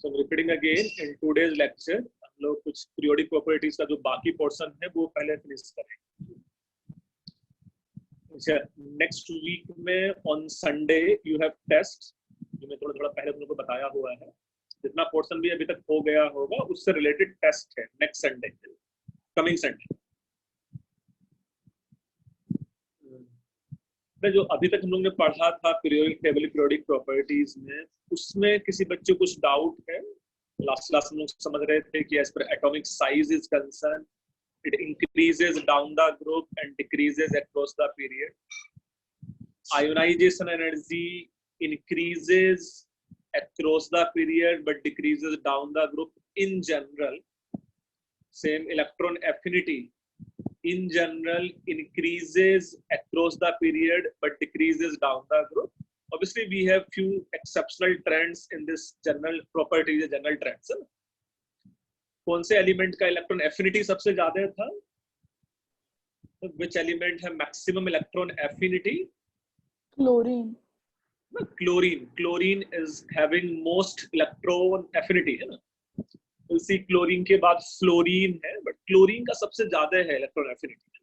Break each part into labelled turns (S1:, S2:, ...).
S1: So repeating again in today's lecture, हम लोग कुछ periodic properties का जो बाकी portion है वो पहले finish करेंगे. अच्छा, next week में on Sunday you have test, जो मैं थोड़ा पहले तुम लोगों को बताया हुआ है. जितना portion भी अभी तक हो गया होगा उससे related test है next Sunday, coming Sunday. जो अभी तक हम लोग ने पढ़ा था पीरियोडिक टेबल पीरियोडिक प्रॉपर्टीज में, उसमें किसी बच्चे को कुछ डाउट है? लास्ट क्लास में लोग समझ रहे थे कि एज पर atomic size is concern it increases down the group and decreases across the period. Ionization energy increases across the period but decreases down the group in general. Same electron affinity in general increases across the period but decreases down the group. Obviously we have few exceptional trends in this general properties, general trends. कौन से element का electron affinity सबसे ज्यादा था? Which element have maximum electron affinity?
S2: Chlorine.
S1: Chlorine is having most electron affinity, है ना? उसी chlorine के बाद फ्लोरीन है, बट क्लोरीन का सबसे ज्यादा है इलेक्ट्रॉन एफिनिटी.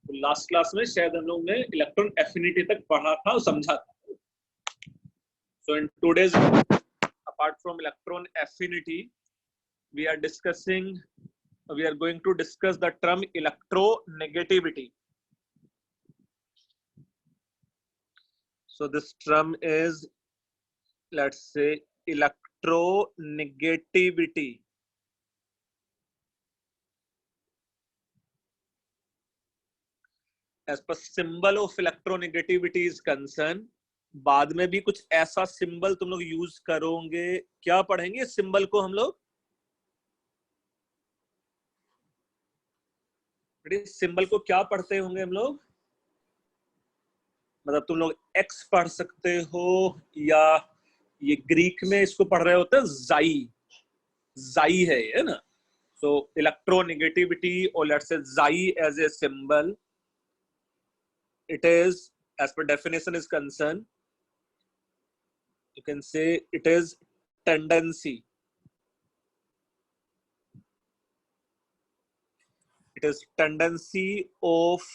S1: तो लास्ट क्लास में शायद हम लोग ने इलेक्ट्रॉन एफिनिटी तक पढ़ा था और समझा था. So in today's apart from electron affinity we are going to discuss the term electronegativity. So this term is, let's say, electronegativity. As per symbol of electronegativity is concerned, बाद में भी कुछ ऐसा सिंबल तुम लोग यूज करोगे. क्या पढ़ेंगे इस सिंबल को हम लोग? इस सिंबल को क्या पढ़ते होंगे हम लोग? मतलब तुम लोग एक्स पढ़ सकते हो या ये ग्रीक में इसको पढ़ रहे होते हैं जाई है ना. सो इलेक्ट्रोनेगेटिविटी और let's say chi as a symbol. It is, as per definition is concerned, you can say it is tendency. It is tendency of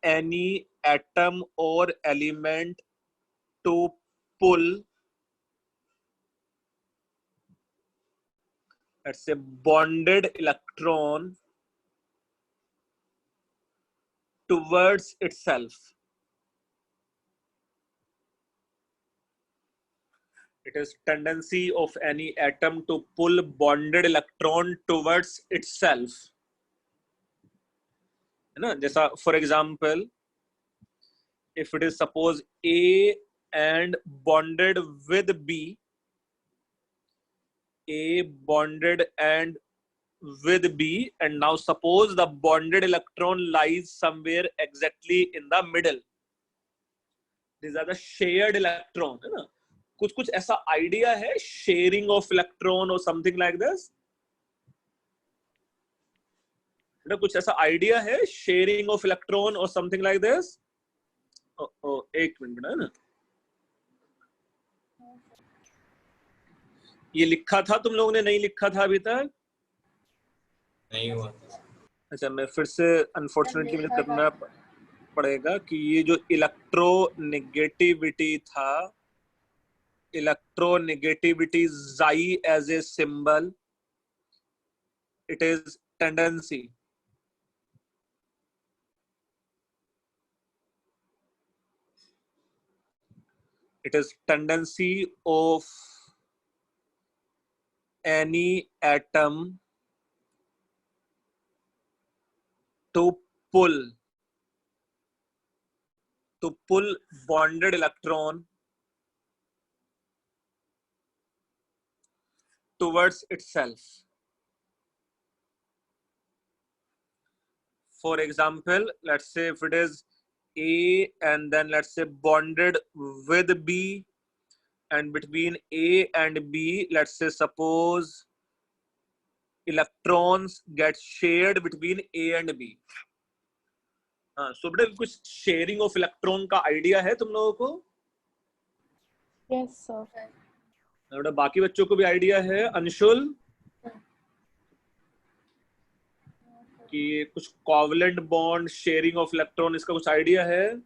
S1: any atom or element to pull, let's say, bonded electron towards itself. It is tendency of any atom to pull bonded electron towards itself. है ना? जैसा for example, if it is suppose A and bonded with B, A bonded and with B, and now suppose the bonded electron lies somewhere exactly in the middle. These are the shared electron, है ना? कुछ ऐसा idea है sharing of electron और something like this? कुछ ऐसा idea है sharing of electron और समथिंग लाइक दिस? एक मिनट है ना, ये लिखा था तुम लोगों ने? नहीं लिखा था अभी तक?
S3: नहीं हुआ.
S1: अच्छा, मैं फिर से अनफॉर्चुनेटली मुझे करना पड़ेगा कि ये जो इलेक्ट्रोनेगेटिविटी था, electronegativity chi as a symbol, it is tendency. It is tendency of any atom to pull bonded electron towards itself. For example, let's say if it is A and then let's say bonded with B, and between A and B, let's say suppose electrons get shared between A and B. So बेटा कुछ sharing of electron का idea है तुम लोगों को?
S2: Yes sir.
S1: बेटा बाकी बच्चों को भी आइडिया है? अंशुल कि कुछ covalent bond, sharing of electron, इसका कुछ आइडिया है?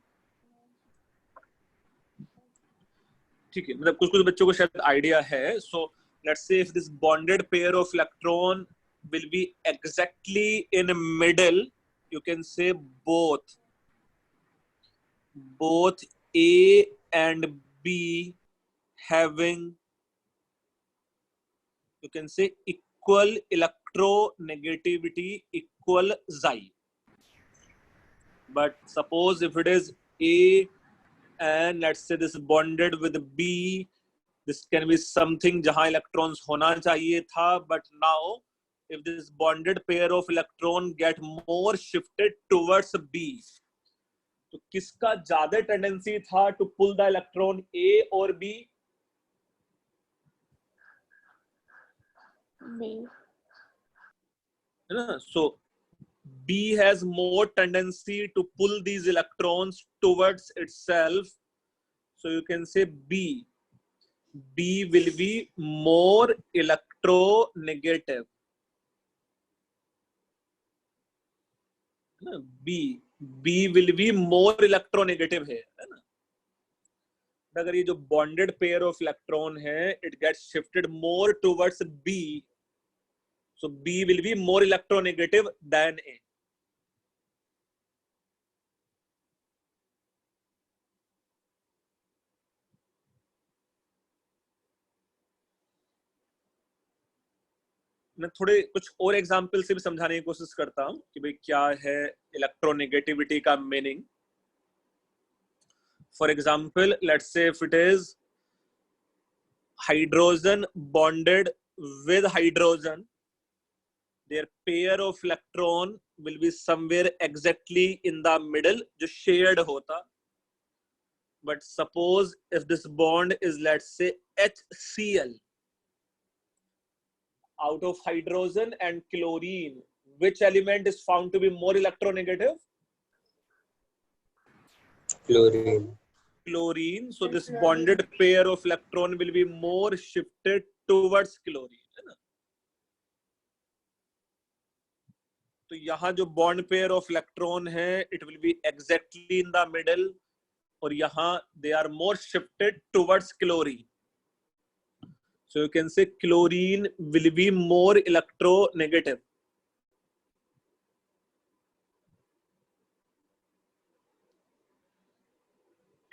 S1: ठीक है, मतलब कुछ कुछ बच्चों को शायद आइडिया है. सो लेट्स से if this bonded pair of electron will be exactly in middle, you can say both A and B having, you can say, equal electronegativity, equal xi. But suppose if it is A and let's say this bonded with B, this can be something jahan electrons hona chahiye tha, but now if this bonded pair of electron get more shifted towards B, तो किसका ज्यादा tendency था to pull the electron, A और B?
S2: B.
S1: है ना? So B has more tendency to pull these electrons towards itself, so you can say B will be more electronegative. B will be more electronegative है ना? अगर ये जो bonded pair of electron है, it gets shifted more towards B, so B will be more electronegative than A. मैं थोड़े कुछ और एग्जाम्पल से भी समझाने की कोशिश करता हूं कि भाई क्या है इलेक्ट्रोनेगेटिविटी का मीनिंग. फॉर एग्जाम्पल, लेट्स से if it is hydrogen bonded with hydrogen, their pair of electron will be somewhere exactly in the middle, जो shared होता. But suppose if this bond is, let's say, HCl, out of hydrogen and chlorine, which element is found to be more electronegative?
S3: Chlorine.
S1: Chlorine. So this bonded pair of electron will be more shifted towards chlorine, है ना? तो यहाँ जो bond pair of electron है, it will be exactly in the middle, और यहाँ they are more shifted towards chlorine. So you can say chlorine will be more electronegative.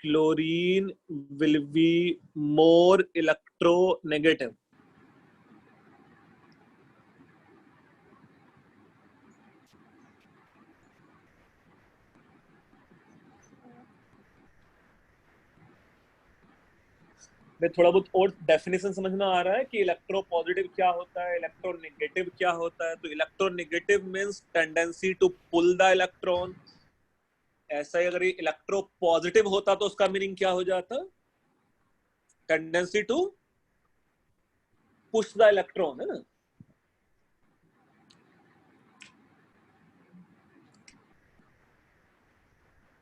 S1: Chlorine will be more electronegative. मैं थोड़ा बहुत और definition समझ में आ रहा है कि इलेक्ट्रो पॉजिटिव क्या होता है, इलेक्ट्रोनेगेटिव क्या होता है. तो electronegative means tendency to pull the electron. ऐसा ही अगर ये इलेक्ट्रो पॉजिटिव होता तो उसका मीनिंग क्या हो जाता? Tendency to push the electron, है ना?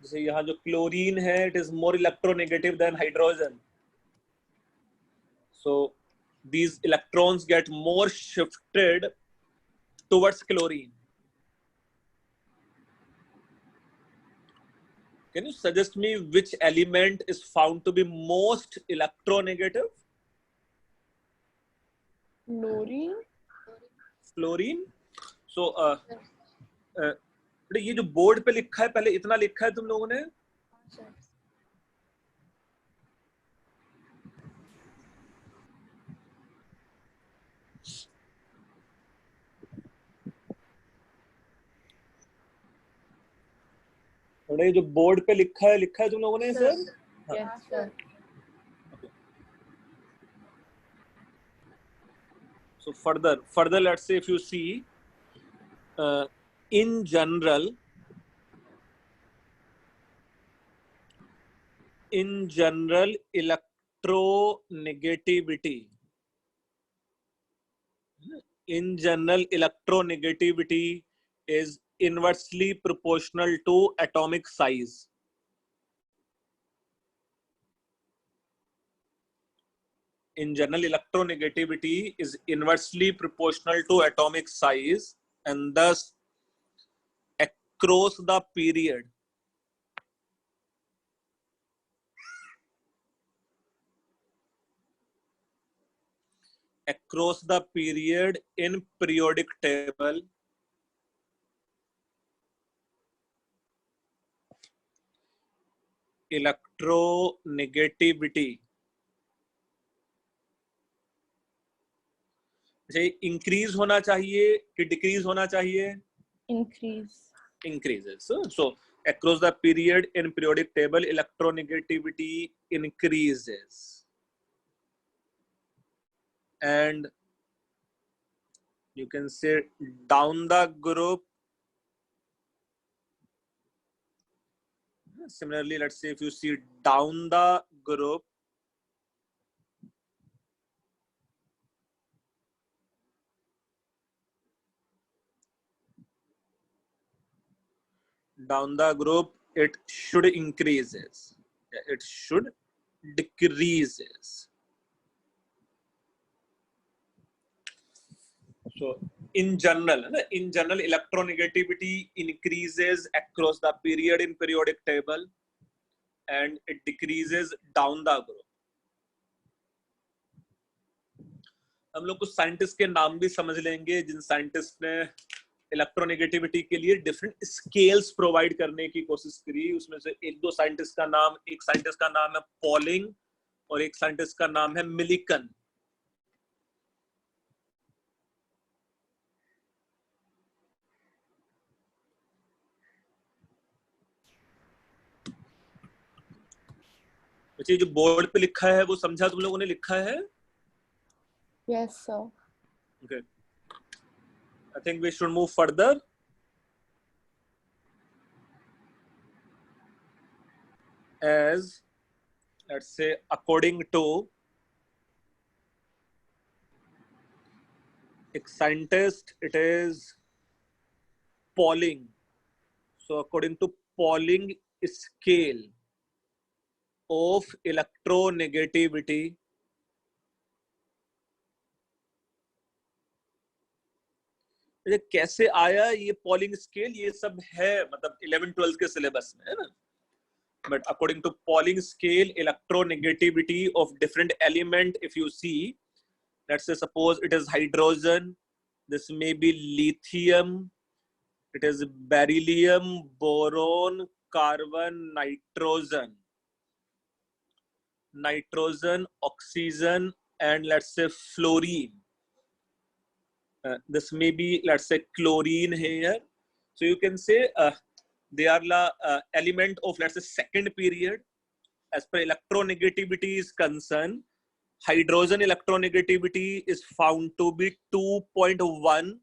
S1: जैसे यहाँ जो क्लोरीन है, it is more electronegative than hydrogen. So these electrons get more shifted towards chlorine. Can you suggest me which element is found to be most electronegative?
S2: Chlorine.
S1: Fluorine. So ये जो board पे लिखा है, पहले इतना लिखा है तुम लोगों ने? ये जो बोर्ड पे लिखा है तुम लोगों ने sir?
S2: Yes, sir.
S1: So further, let's say if you see, in general, electronegativity. In general, electronegativity is inversely proportional to atomic size. in general, electronegativity is inversely proportional to atomic size, and thus across the period, in periodic table, electronegativity increase होना चाहिए कि decrease होना चाहिए?
S2: Increase.
S1: Increases. So across the period in periodic table, electronegativity increases, and you can say down the group. Similarly, let's say if you see down the group, it should increases. It should decreases. So in general, electronegativity increases across the period in periodic table, and it decreases down the group. हम लोग कुछ scientist के नाम भी समझ लेंगे जिन scientist ने electronegativity के लिए डिफरेंट स्केल्स प्रोवाइड करने की कोशिश करी. उसमें से एक साइंटिस्ट का नाम है पॉलिंग और एक साइंटिस्ट का नाम है मिलिकन. बच्चे जो बोर्ड पे लिखा है वो समझा तुम लोगों ने लिखा है?
S2: Yes, sir.
S1: Okay. I think we should move further. As let's say according to a scientist, it is Pauling. So according to Pauling scale of electronegativity, कैसे आया ये पॉलिंग स्केल? ये सब है मतलब 11-12 के सिलेबस में है ना. But according to Pauling scale, electronegativity of different element, if you see, let's say suppose it is hydrogen, this may be lithium, it is beryllium, boron, carbon, nitrogen, oxygen, and let's say fluorine. This may be, let's say, chlorine here. So you can say they are the element of, let's say, second period. As per electronegativity is concerned, hydrogen electronegativity is found to be 2.1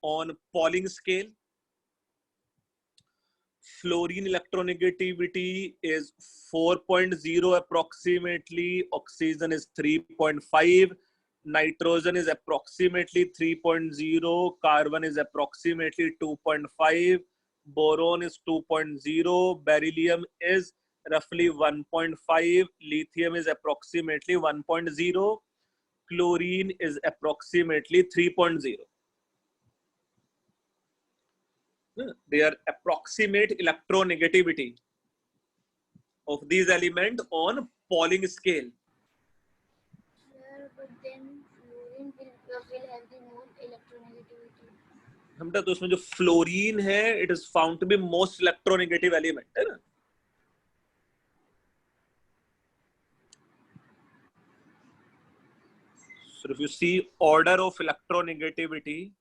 S1: on Pauling scale. Fluorine electronegativity is 4.0 approximately. Oxygen is 3.5. Nitrogen is approximately 3.0. Carbon is approximately 2.5. Boron is 2.0. Beryllium is roughly 1.5. Lithium is approximately 1.0. Chlorine is approximately 3.0. Their approximate electronegativity of these elements on Pauling scale.
S4: Sir, but then fluorine will have the more electronegativity.
S1: Hamta तो उसमें जो fluorine है, it is found to be most electronegative element, है ना? So if you see order of electronegativity,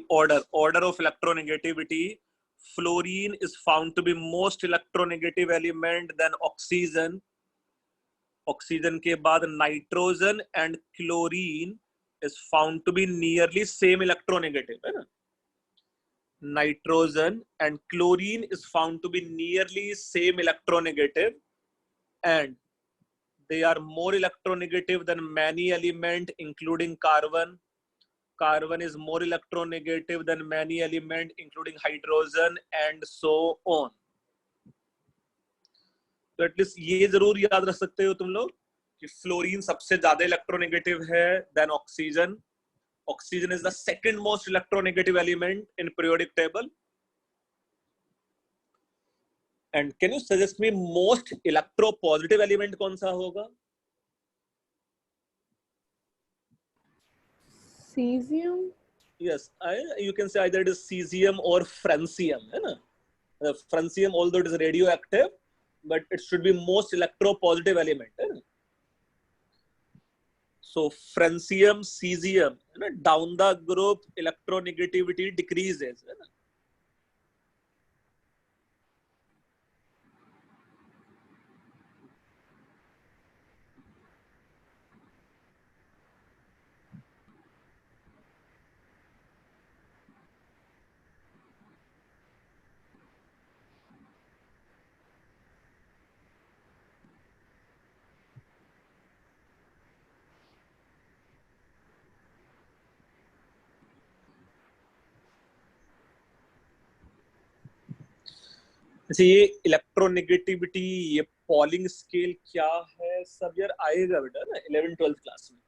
S1: order of electronegativity, fluorine is found to be most electronegative element, then oxygen के बाद nitrogen and chlorine is found to be nearly same electronegative, है ना? Nitrogen and chlorine is found to be nearly same electronegative, and they are more electronegative than many elements including carbon. carbon is more electronegative than many elements including hydrogen and so on. तो at least ये जरूर याद रख सकते हो तुम लोग कि फ्लोरीन सबसे ज्यादा इलेक्ट्रोनेगेटिव है than oxygen. Oxygen is the second most electronegative element in periodic table. And can you suggest me most electropositive element कौन सा होगा?
S2: Cesium.
S1: Yes, you can say either it is cesium or francium, है ना? Francium, although it is radioactive, but it should be most electropositive element, है ना? So francium, cesium, है ना? Down the group, electronegativity decreases, है ना? जैसे ये इलेक्ट्रोनेगेटिविटी, ये पॉलिंग स्केल क्या है, सब यार आएगा बेटा ना 11th 12th क्लास में.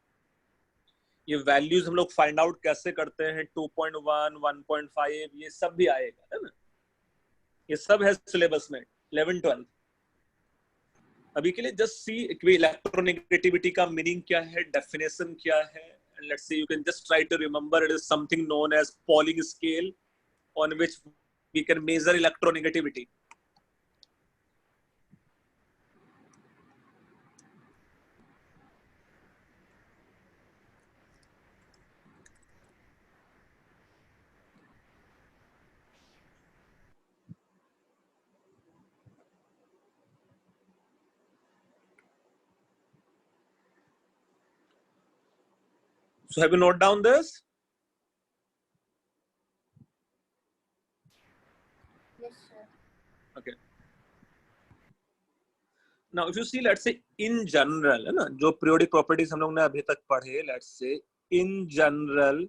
S1: ये वैल्यूज हम लोग फाइंड आउट कैसे करते हैं, 2.1, 1.5, ये सब भी आएगा, है ना? ये सब है सिलेबस में 11th 12th. अभी के लिए जस्ट सी इलेक्ट्रोनेगेटिविटी का मीनिंग क्या है, डेफिनेशन क्या है. And let's say you can just try to remember it is something known as Pauling scale on which we can measure electronegativity. So have you noted down this?
S4: Yes, sir.
S1: Okay. Now if you see, let's say in general, है ना, जो periodic properties हम लोग ने अभी तक पढ़े, let's say in general,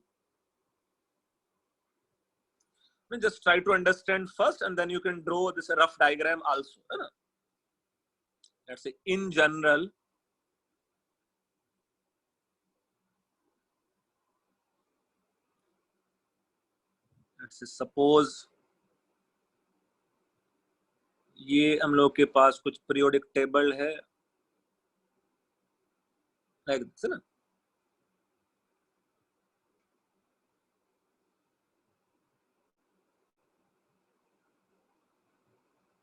S1: just try to understand first and then you can draw this rough diagram also, है ना? Let's say in general, let's say suppose ये हम लोग के पास कुछ पीरियोडिक टेबल है लाइक दिस, है ना?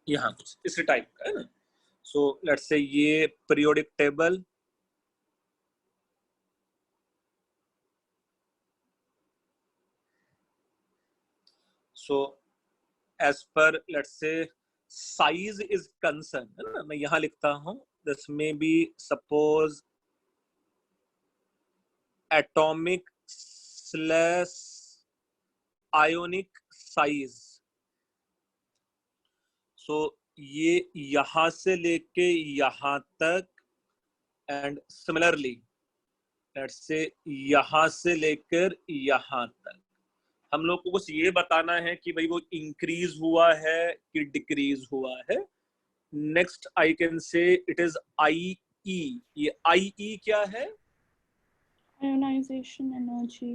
S1: यहाँ कुछ इस टाइप का, है ना? सो लेट्स से ये periodic table, so as per let's say size is concern, है ना? मैं यहाँ लिखता हूँ this may be suppose atomic slash ionic size. So ये यहां से लेके यहां तक एंड सिमिलरली लेट्स से यहां से लेकर यहां तक हम लोग को कुछ ये बताना है कि भाई वो इंक्रीज हुआ है कि डिक्रीज हुआ है. Next I can say it is I E. ये आई ई क्या है?
S2: Ionization energy.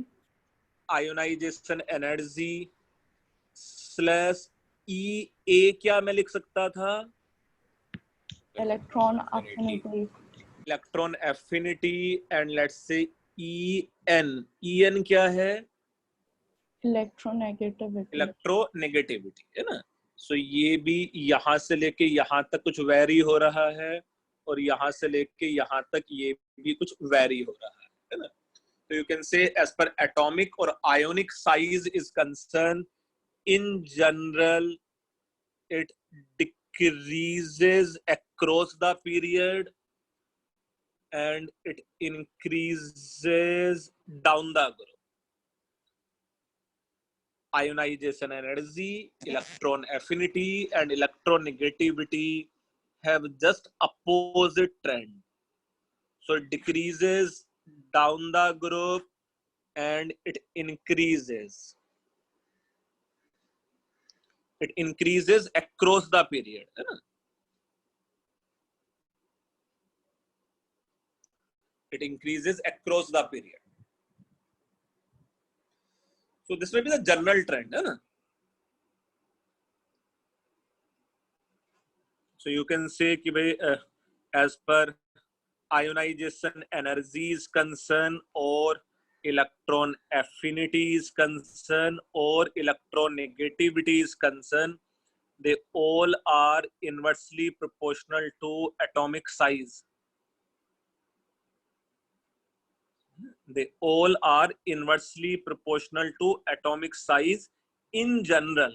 S1: Ionization energy slash E A क्या मैं लिख सकता था?
S2: Electron affinity.
S1: Electron affinity and let's say E N क्या है?
S2: Electronegativity.
S1: इलेक्ट्रोनेगेटिविटी, है ना? सो ये भी यहाँ से लेके यहाँ तक कुछ वेरी हो रहा है और यहाँ से लेके यहाँ तक ये भी कुछ वेरी हो रहा है ना? तो यू कैन से एज पर एटॉमिक और ionic size is concern, in general it decreases across the period and it increases down the group. Ionization energy, electron affinity and electronegativity have just opposite trend. So it decreases down the group and it increases. It increases across the period, है ना? It increases across the period. So this may be the general trend, है ना? So you can say कि भाई as per ionization energy is concerned, or electron affinity is concerned, or electronegativity is concerned, they all are inversely proportional to atomic size. They all are inversely proportional to atomic size in general.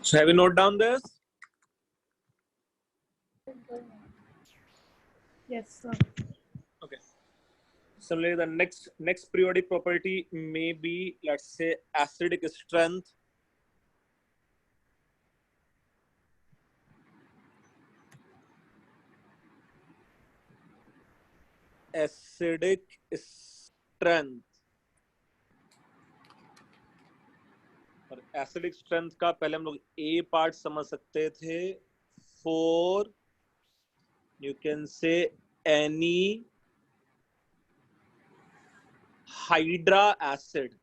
S1: So have you noted down this?
S2: Yes, sir.
S1: Okay. Similarly, the next periodic property may be, let's say, acidic strength. Acidic strength. और acidic strength का पहले हम लोग a part समझ सकते थे for you can say any hydra acid.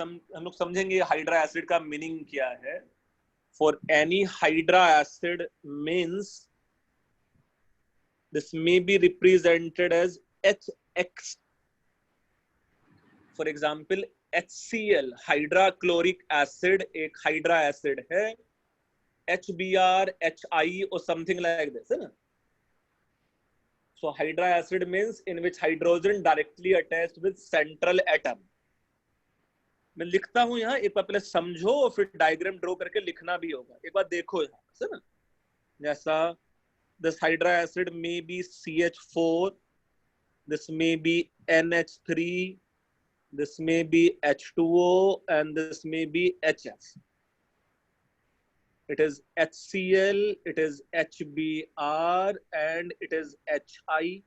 S1: हम लोग समझेंगे हाइड्रा एसिड का मीनिंग क्या है। For any hydra acid means this may be represented as HX। For example HCl hydrochloric acid एक हाइड्रा एसिड है, HBr, HI or something like this, है ना? So hydra acid means in which hydrogen directly attached with central atom. मैं लिखता हूं यहाँ, एक बार पहले समझो और फिर डायग्राम ड्रॉ करके लिखना भी होगा। एक बार देखो यहाँ, है ना? जैसा this hydra acid may be CH4, this may be NH3, this may be H2O, and this may be HF. It is HCl, it is HBr, and it is HI.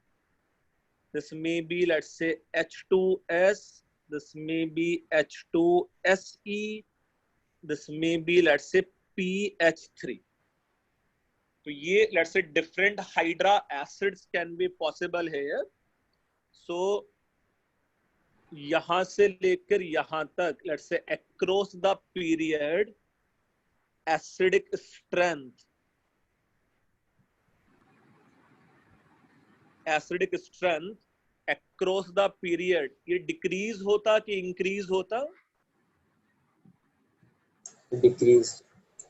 S1: This may be, let's say, H2S. This may be H2SE. This may be, let's say, PH3. So, ये, let's say, different hydra acids can be possible here. So, यहाँ से लेकर यहाँ तक, let's say, across the period, acidic strength across the period ये decrease होता कि increase होता?
S3: Decrease.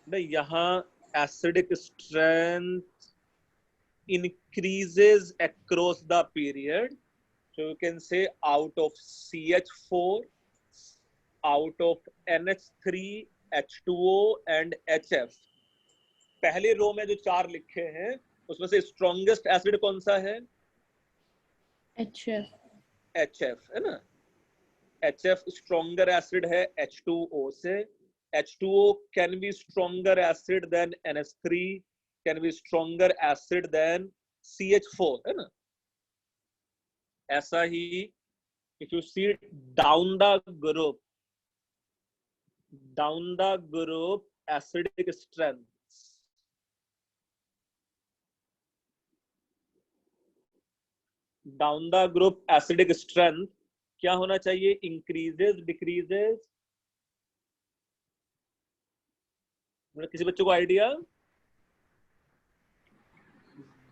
S1: नहीं, यहाँ acidic strength increases across the period. So you can say out of CH4, out of NH3, H2O and HF. पहले रो में जो 4 लिखे हैं उसमें से स्ट्रॉन्गेस्ट एसिड कौन सा है?
S2: HF.
S1: HF है ना. HF स्ट्रॉन्गर एसिड है H2O से. H2O can be stronger acid than NH3, can be stronger acid than CH4 है ना. ऐसा ही if you see down the group acidic strength, down the group acidic strength क्या होना चाहिए? increases, decreases? किसी बच्चों को idea?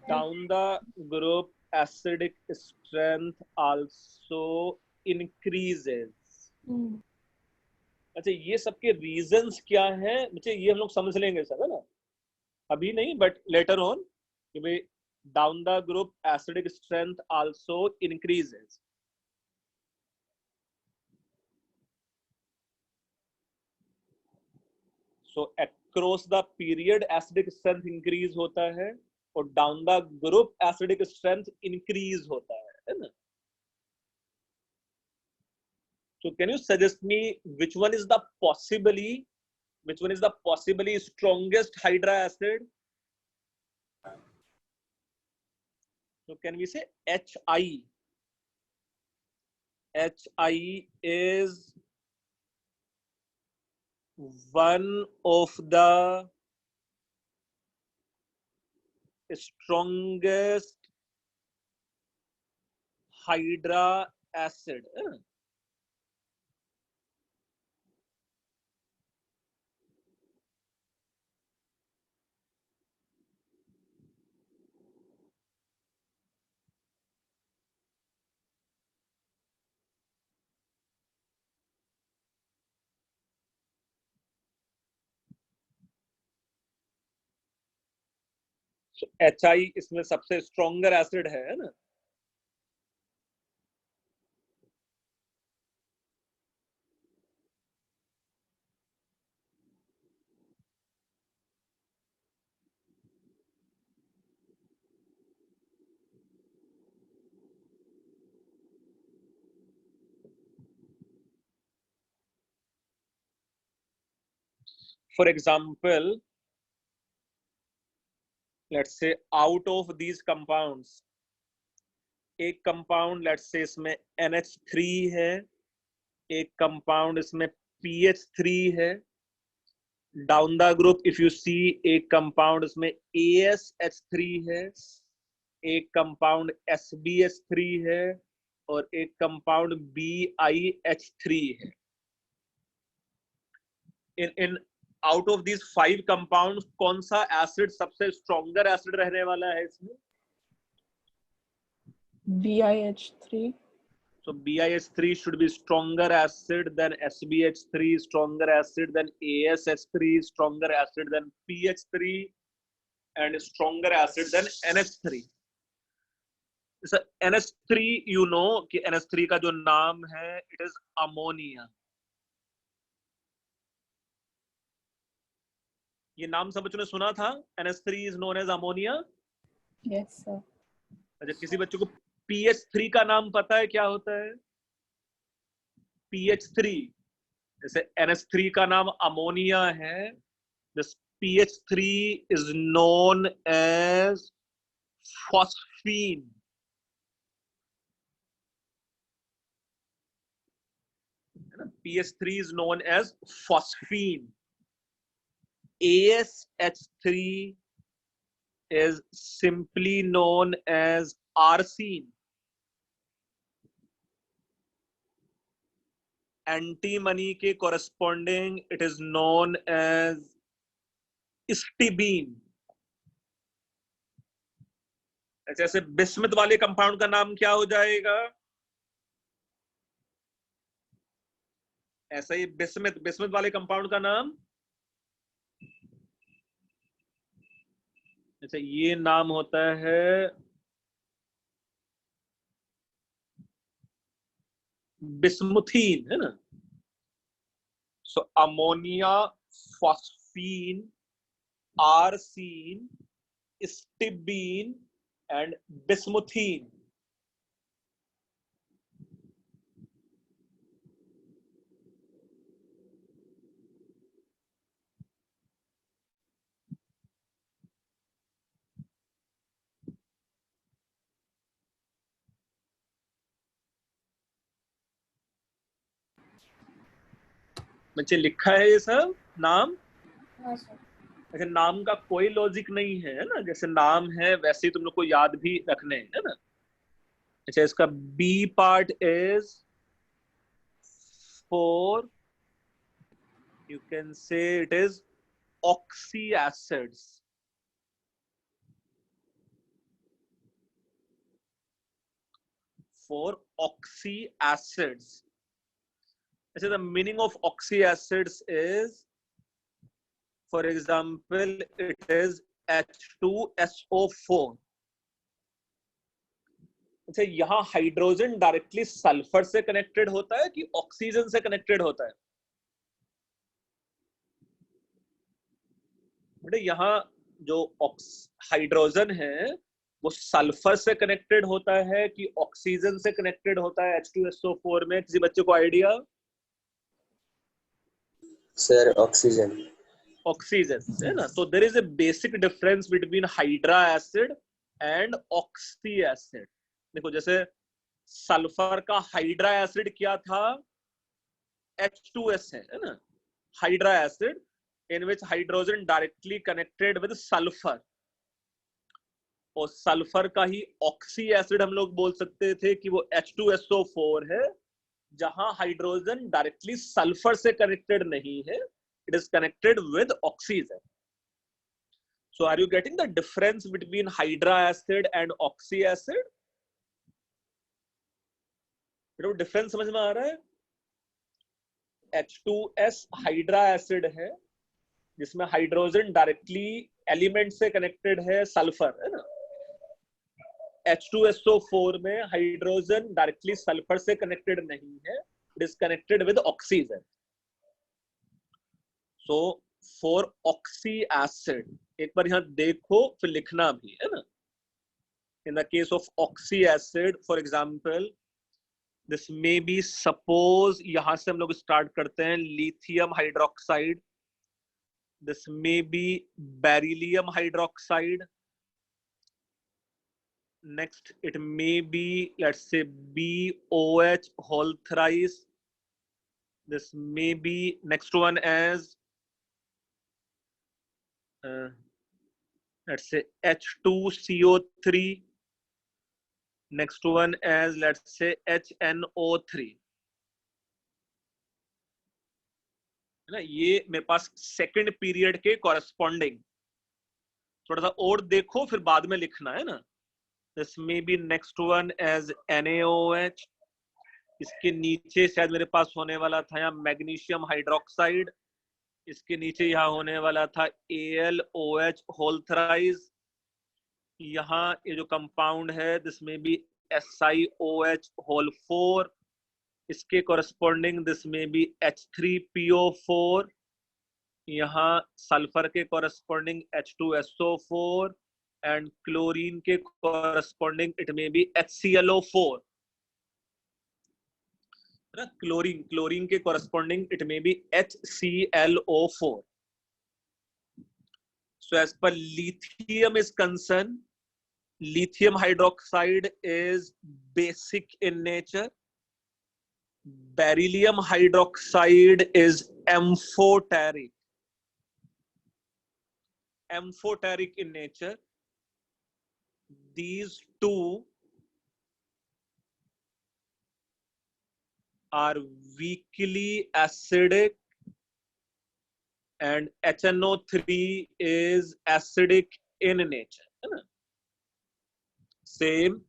S1: down the group acidic strength also increases. अच्छा, ये सबके रीजंस क्या हैं? बच्चे ये हम लोग समझ लेंगे सब है ना, अभी नहीं बट लेटर ऑन कि भाई down the group acidic strength also increases. So across the period acidic strength increase होता है और down the group acidic strength increase होता है ना. So can you suggest me which one is the possibly strongest hydra acid? So can we say HI? HI is one of the strongest hydra acid. So HI इसमें सबसे stronger acid है ना. For example, let's say out of these compounds, एक compound let's say इसमें NH3 है, एक compound इसमें PH3 है. Down the group if you see एक कंपाउंड इसमें ASH3 है, एक कंपाउंड SbH3 है और एक कंपाउंड BiH3 है. In out of these 5 compounds कौन सा एसिड सबसे स्ट्रॉन्गर एसिड रहने वाला है इसमें?
S2: BiH3.
S1: So BiH3 should be stronger acid than SbH3, stronger acid than ASH3, stronger acid than PH3 and stronger acid than NH3. So NH3 you know कि NH3 का जो नाम है it is ammonia. ये नाम सब बच्चों ने सुना था? NH3 is known as ammonia.
S2: Yes, sir.
S1: अच्छा, किसी बच्चों को PH3 का नाम पता है क्या होता है? PH3 जैसे NH3 का नाम अमोनिया है, this PH3 is known as phosphine. PH3 is known as phosphine. ASH3 is simply known as arsine. Antimony के corresponding it is known as stibine. जैसे बिस्मिथ वाले कंपाउंड का नाम क्या हो जाएगा? ऐसा ही बिस्मिथ वाले कंपाउंड का नाम अच्छा, ये नाम होता है बिस्मुथीन, है ना। सो अमोनिया, फॉस्फीन, आर्सीन, स्टिबीन एंड बिस्मुथीन। बच्चे लिखा है ये सब नाम।
S4: हाँ सर।
S1: अच्छा, नाम का कोई लॉजिक नहीं है ना, जैसे नाम है वैसे ही तुम लोग को याद भी रखने हैं, है ना। अच्छा, इसका B part is for, you can say it is oxy acids. For oxy acids. अच्छा, the meaning of oxy acids is, for example, it is H2SO4. अच्छा, यहाँ हाइड्रोजन डायरेक्टली सल्फर से कनेक्टेड होता है कि ऑक्सीजन से कनेक्टेड होता है? बेटे, यहाँ जो हाइड्रोजन है वो सल्फर से कनेक्टेड होता है कि ऑक्सीजन से कनेक्टेड होता है H2SO4 में? किसी बच्चे को आइडिया?
S5: Sir oxygen.
S1: ऑक्सीजन, है ना। तो there is a basic difference between hydra acid and oxy acid. देखो, जैसे सल्फर का हाइड्रा एसिड क्या था? H2S है ना, hydra acid in which hydrogen directly connected with sulphur. और सल्फर का ही ऑक्सी एसिड हम लोग बोल सकते थे कि वो H2SO4 है, जहां हाइड्रोजन डायरेक्टली सल्फर से कनेक्टेड नहीं है, it is connected with oxygen. So are you getting the difference between hydra acid and oxy acid? तो डिफरेंस समझ में आ रहा है? H2S हाइड्रा एसिड है जिसमें हाइड्रोजन डायरेक्टली एलिमेंट से कनेक्टेड है, सल्फर, है ना। H2SO4 में हाइड्रोजन डायरेक्टली सल्फर से कनेक्टेड नहीं है, it is connected with oxygen. So for oxy acid, एक बार यहां देखो फिर लिखना भी, है ना। In the case of oxy acid, for example, this may be, suppose यहां से हम लोग स्टार्ट करते हैं, lithium hydroxide, this may be beryllium hydroxide, next it may be, let's say, BOH whole thrice, this may be, next one as let's say H2CO3, next one as, let's say, HNO3, है ना। ये मेरे पास second period के corresponding, थोड़ा सा और देखो फिर बाद में लिखना, है ना। This may be next one as NaOH, इसके नीचे शायद मेरे पास होने वाला था यहाँ मैग्नीशियम हाइड्रोक्साइड, इसके नीचे यहाँ होने वाला था AlOH होल थ्राइस। यहाँ ये जो कंपाउंड है दिस में भी SiOH होल 4, इसके कॉरेस्पॉन्डिंग दिस में भी H3PO4, यहाँ सल्फर के कॉरेस्पॉन्डिंग H2SO4 एंड क्लोरीन के कॉरेस्पॉन्डिंग इट में भी HClO4, है ना। क्लोरीन के कॉरेस्पॉन्डिंग इट में भी HClO4. So as per lithium is concerned, lithium hydroxide is basic in nature. Beryllium hydroxide is amphoteric. Amphoteric in nature. These two are weakly acidic and HNO3 is acidic in nature, है ना? Same,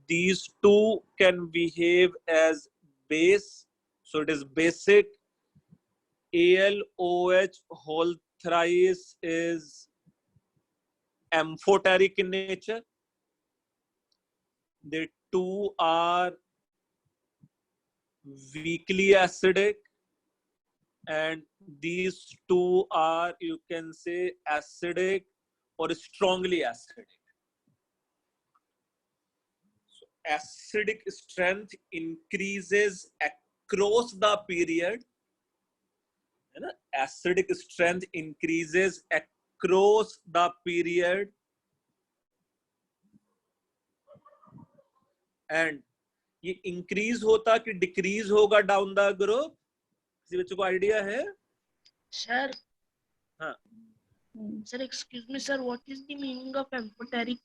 S1: these two can behave as base, so it is basic. AlOH whole thrice is amphoteric in nature. They two are weakly acidic, and these two are, you can say, acidic or strongly acidic. So acidic strength increases across the period. Acidic strength increases across the period, and ये increase होता कि decrease होगा down the group? किसी बच्चों को idea है?
S6: Sir,
S1: हाँ,
S6: sir, excuse me, sir. What is the meaning of amphoteric?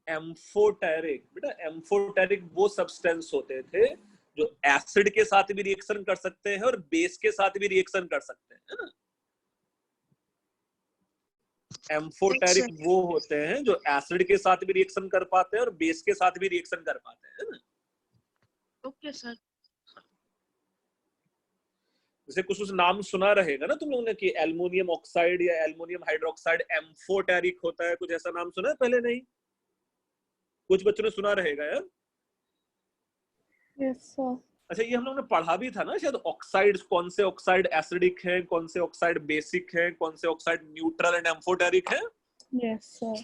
S1: Amphoteric, बेटा एम्फोटेरिक वो सब्सटेंस होते थे जो एसिड के साथ भी रिएक्शन कर सकते हैं और बेस के साथ भी रिएक्शन कर सकते हैं, है ना? एम्फोटेरिक वो होते हैं जो एसिड के साथ भी रिएक्शन कर पाते हैं और बेस के साथ भी रिएक्शन कर पाते हैं, है ना?
S6: Okay, sir.
S1: जैसे कुछ नाम सुना रहेगा ना तुम लोगों ने कि एल्युमिनियम ऑक्साइड या एल्युमिनियम हाइड्रोक्साइड एम्फोटेरिक होता है, कुछ ऐसा नाम सुना है पहले? नहीं, कुछ बच्चों ने सुना रहेगा यार।
S2: Yes, sir.
S1: अच्छा, ये हम लोगों ने पढ़ा भी था ना शायद, ऑक्साइड, कौन से ऑक्साइड एसिडिक है, कौन से ऑक्साइड बेसिक है, कौन से ऑक्साइड न्यूट्रल एंड एम्फोटेरिक है।
S2: Yes, sir.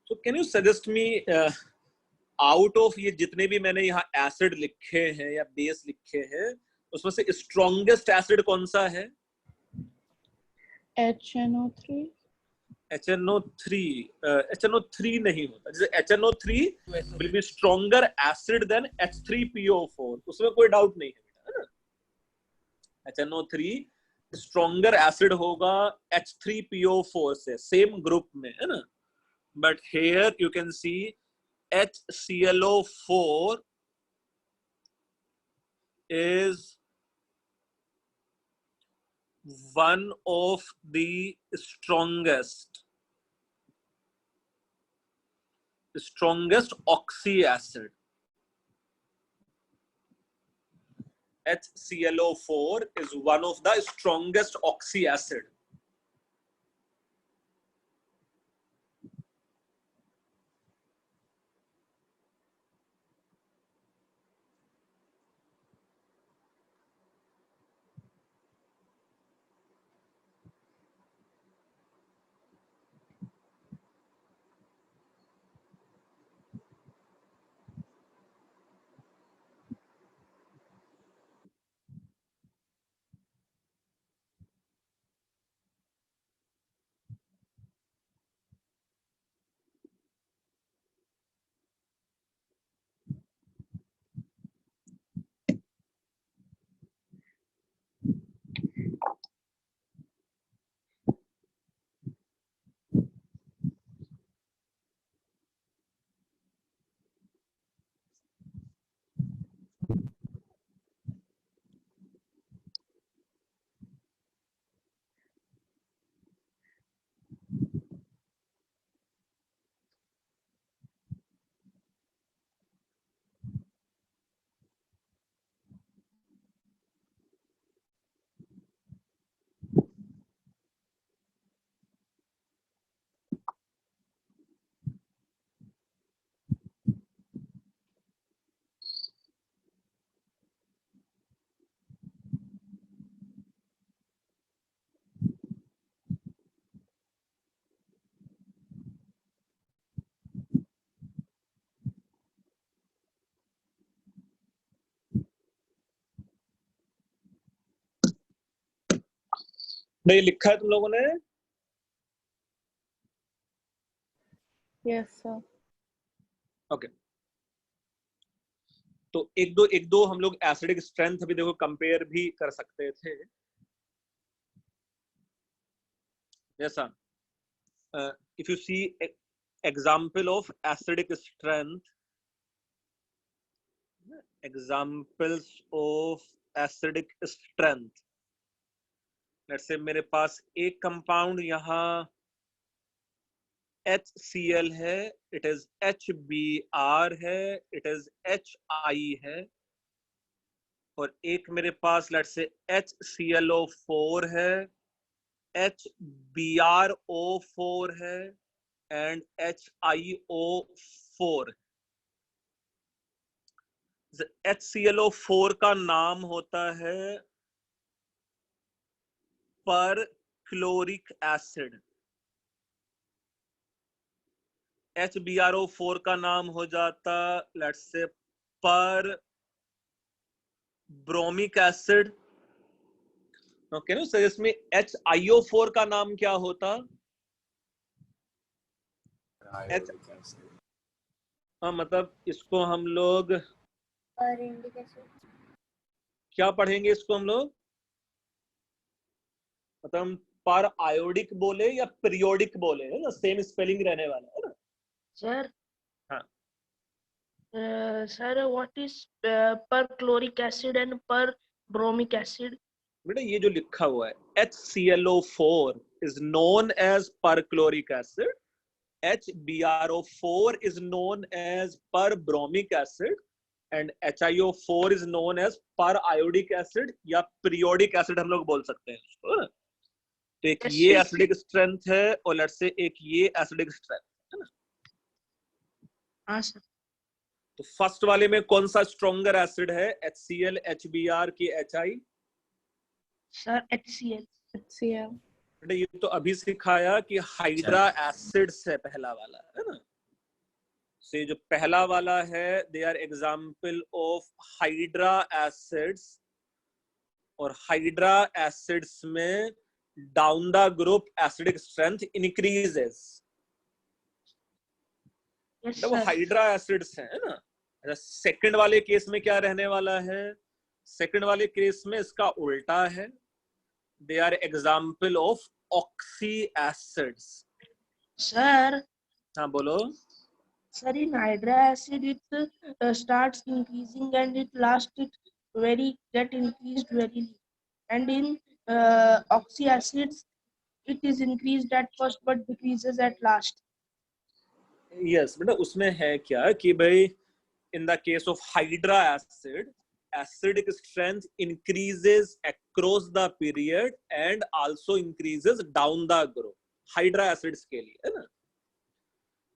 S1: So can you suggest me out of ये जितने भी मैंने यहाँ एसिड लिखे हैं या बेस लिखे हैं, उसमें से स्ट्रॉन्गेस्ट एसिड कौन सा है?
S2: HNO3.
S1: HNO3 नहीं होता। जैसे HNO3 will be stronger acid than H3PO4, उसमें कोई डाउट नहीं है, है ना? HNO3 स्ट्रॉन्गर एसिड होगा H3PO4 से, सेम ग्रुप में, है ना? But here you can see HClO4 is one of the strongest oxy acid. HClO4 is one of the strongest oxy acid. नहीं लिखा है तुम लोगों ने?
S2: Yes, sir.
S1: ओके, तो एक दो हम लोग एसिडिक स्ट्रेंथ भी देखो कंपेयर भी कर सकते थे। जैसा if you see example of acidic strength, examples of acidic strength, let's say मेरे पास एक कंपाउंड यहाँ HCl है, इट इज HBr है, इट इज HI है, और एक मेरे पास लेट्स से HClO4 है, HBrO4 है एंड HiO4। HClO4 का नाम होता है पर क्लोरिक एसिड, HBrO4 का नाम हो जाता लेट्स से पर ब्रोमिक एसिड। ओके ना, सर इसमें HiO4 का नाम क्या होता? हाँ, मतलब इसको हम लोग
S4: Arendic acid.
S1: क्या पढ़ेंगे इसको हम लोग? मतलब हम पर आयोडिक बोले या पीरियोडिक बोले, है ना, सेम स्पेलिंग रहने वाला है ना।
S6: Sir.
S1: हाँ।
S6: Sir, what is perchloric acid and perbromic acid?
S1: बेटा ये जो लिखा हुआ है HClO4 is known as perchloric acid, HBrO4 is known as perbromic acid and HiO4 is known as periodic acid या periodic acid हम लोग बोल सकते हैं उसको। तो एक ये एसिडिक स्ट्रेंथ है और लेट्स से एक ये एसिडिक स्ट्रेंथ है ना।
S6: हाँ सर।
S1: तो फर्स्ट वाले में कौन सा स्ट्रॉन्गर एसिड है, HCl, HBr की HI?
S6: Sir HCl।
S2: HCl.
S1: बेटा ये तो अभी सिखाया कि हाइड्रा एसिड्स है पहला वाला, है ना। से जो पहला वाला है they are example of hydra acids, और हाइड्रा एसिड्स में down the group acidic strength increases.
S6: Yes,
S1: वो
S6: sir.
S1: हाइड्रा एसिड्स है ना। अच्छा, सेकंड वाले केस में क्या रहने वाला है? सेकंड वाले केस में इसका उल्टा है, they are example of oxy acids.
S6: Sir.
S1: हाँ बोलो।
S6: Sir, in hydra acid it starts increasing and it get increased very, and in oxy acids it is increased at first but decreases at last.
S1: Yes बेटा, उसमें है क्या कि भाई in the case of hydra acid acidic strength increases across the period and also increases down the group, hydra acids के लिए, है ना।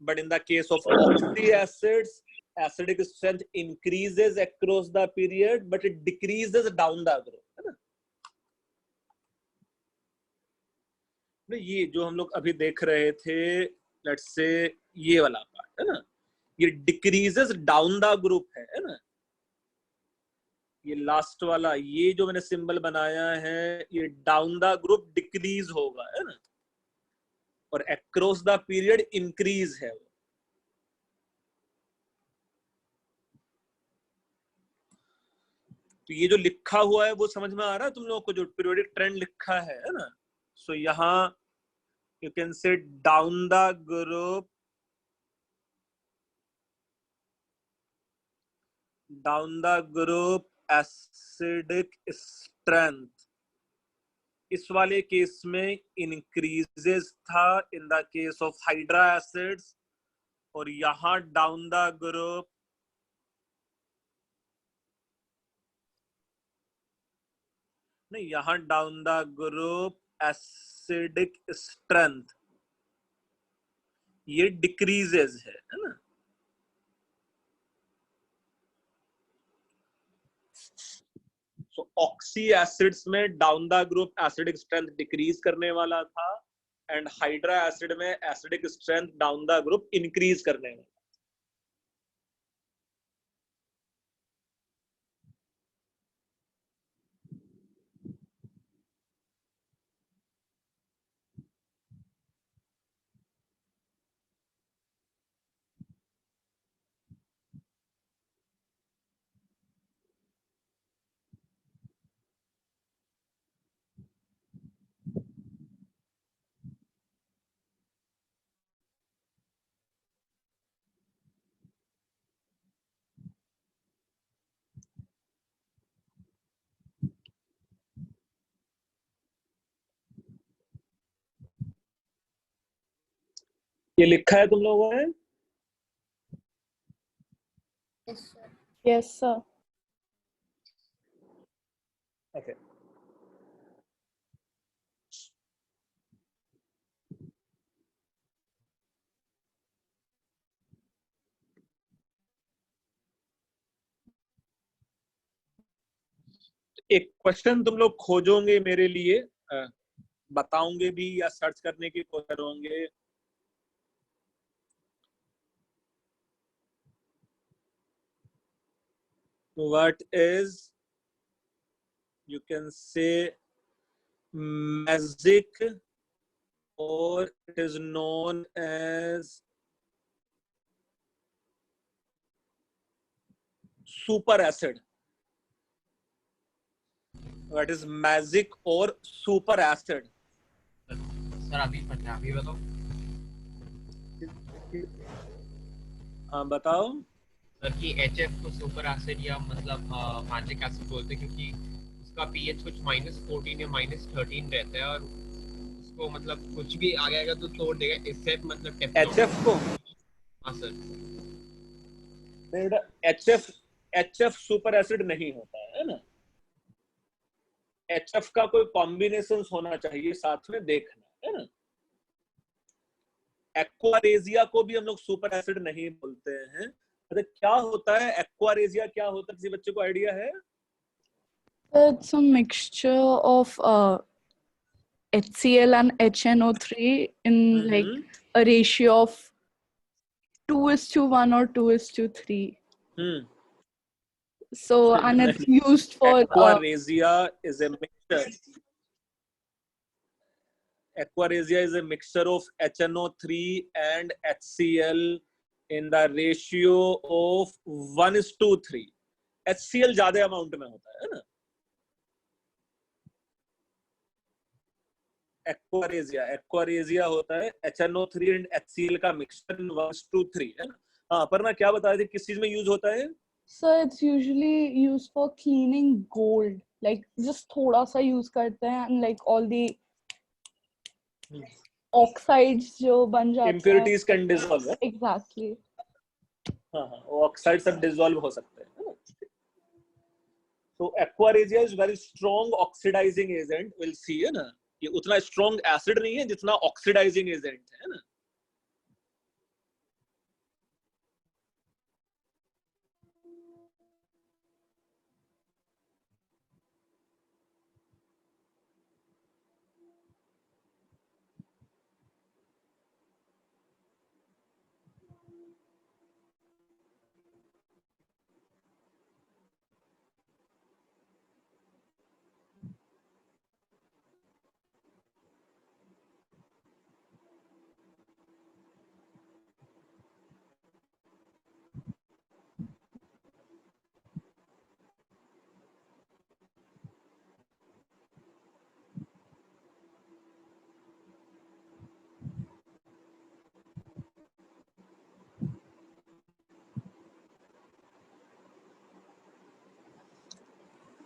S1: but in the case of oxy acids acidic strength increases across the period but it decreases down the group, है ना। ये जो हम लोग अभी देख रहे थे लेट्स से ये वाला पार्ट है ना, ये डिक्रीजेस डाउन द ग्रुप है ना। ये लास्ट वाला ये जो मैंने सिंबल बनाया है ये डाउन द ग्रुप डिक्रीज होगा, है ना, और अक्रॉस द पीरियड इंक्रीज है। तो ये जो लिखा हुआ है वो समझ में आ रहा है तुम लोगों को, जो पीरियोडिक ट्रेंड लिखा है ना। सो यहाँ यू कैन से down the group, down the group acidic strength इस वाले केस में इंक्रीजेस था in the case of hydra acids, और यहां डाउन द ग्रुप नहीं, यहां down the group acidic strength ये डिक्रीजेस है ना। तो ऑक्सी एसिड्स में down the group acidic strength decrease करने वाला था एंड हाइड्रा एसिड में acidic strength down the group increase करने वाला। ये लिखा है तुम लोगों ने?
S4: Yes, sir.
S2: Yes, sir.
S1: Okay. एक क्वेश्चन तुम लोग खोजोगे मेरे लिए, बताओगे भी या सर्च करने की कोशिश करोगे? What is, you can say, magic, or it is known as super acid? What is magic or super acid?
S3: Sir अभी पंजाबी बताओ।
S1: हाँ बताओ।
S3: सर कि HF को सुपर एसिड या मतलब मैजिक एसिड बोलते हैं क्योंकि उसका pH कुछ -14 या -13 रहता है और उसको मतलब कुछ भी आ जाएगा तो तोड़ देगा। इससे मतलब
S1: HF को?
S3: हाँ सर।
S1: HF सुपर एसिड नहीं होता है ना। HF का कोई कॉम्बिनेशन होना चाहिए साथ में, देखना है ना। एक्वारेजिया को भी हम लोग सुपर एसिड नहीं बोलते हैं। अरे क्या होता है एक्वारेजिया, क्या होता है, किसी बच्चे को आइडिया है?
S2: It's a mixture of HCl and HNO3 in like a ratio of 2:1 or 2:3. So and it's used for
S1: Aquaresia is a mixture. Aquaresia is a mixture of HNO3 and HCl in the ratio of 1:3. HCl ज्यादा amount में होता है ना। Aqua regia होता है HNO3 and HCl का mixture 1:3 है ना। हाँ पर ना क्या बता रहे थे, किस चीज में यूज होता है?
S2: So it's usually used for cleaning gold. Like just थोड़ा सा use करते हैं and like all the oxides जो बन जाते हैं.
S1: Impurities can dissolve.
S2: Exactly.
S1: हाँ हाँ, वो ऑक्साइड सब डिसॉल्व हो सकते हैं। So Aquaregia is very strong oxidizing agent. We'll see है ना। ये उतना स्ट्रॉन्ग एसिड नहीं है जितना ऑक्सीडाइजिंग एजेंट है ना।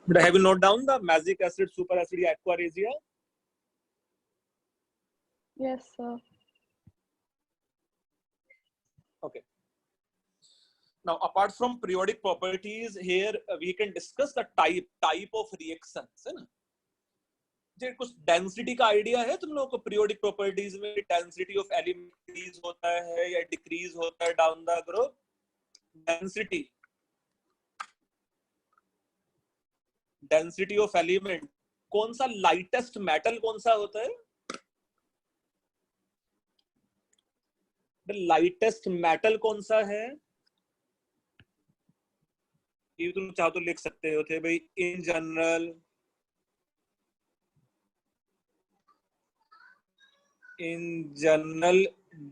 S1: But have you note down the magic acid, super acid, या Aquaregia?
S2: Yes, sir.
S1: Okay. Now, apart from periodic properties, here we can discuss the type of reactions, है ना। जो कुछ डेंसिटी का आइडिया है तुम लोगों को? पीरियोडिक प्रॉपर्टीज में डेंसिटी ऑफ एलिमेंट इंक्रीज होता है या डिक्रीज होता है down the group? Density of element, कौन सा लाइटेस्ट मेटल कौन सा होता है? लाइटेस्ट मेटल कौन सा है? ये तुम चाहो तो लिख सकते हो थे भाई, in general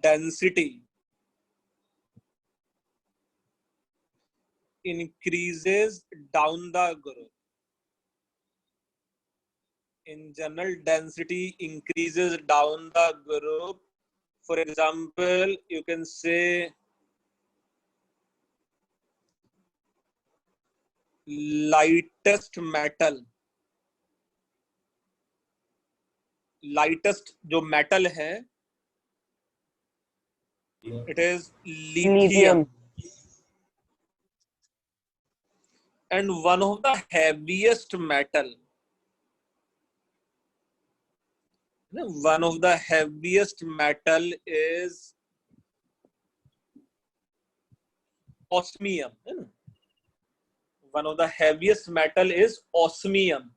S1: density increases down the group. In general, density increases down the group. For example, you can say lightest metal. Lightest जो metal है It is lithium. And one of the heaviest metal. One of the heaviest metal is osmium. One of the heaviest metal is osmium.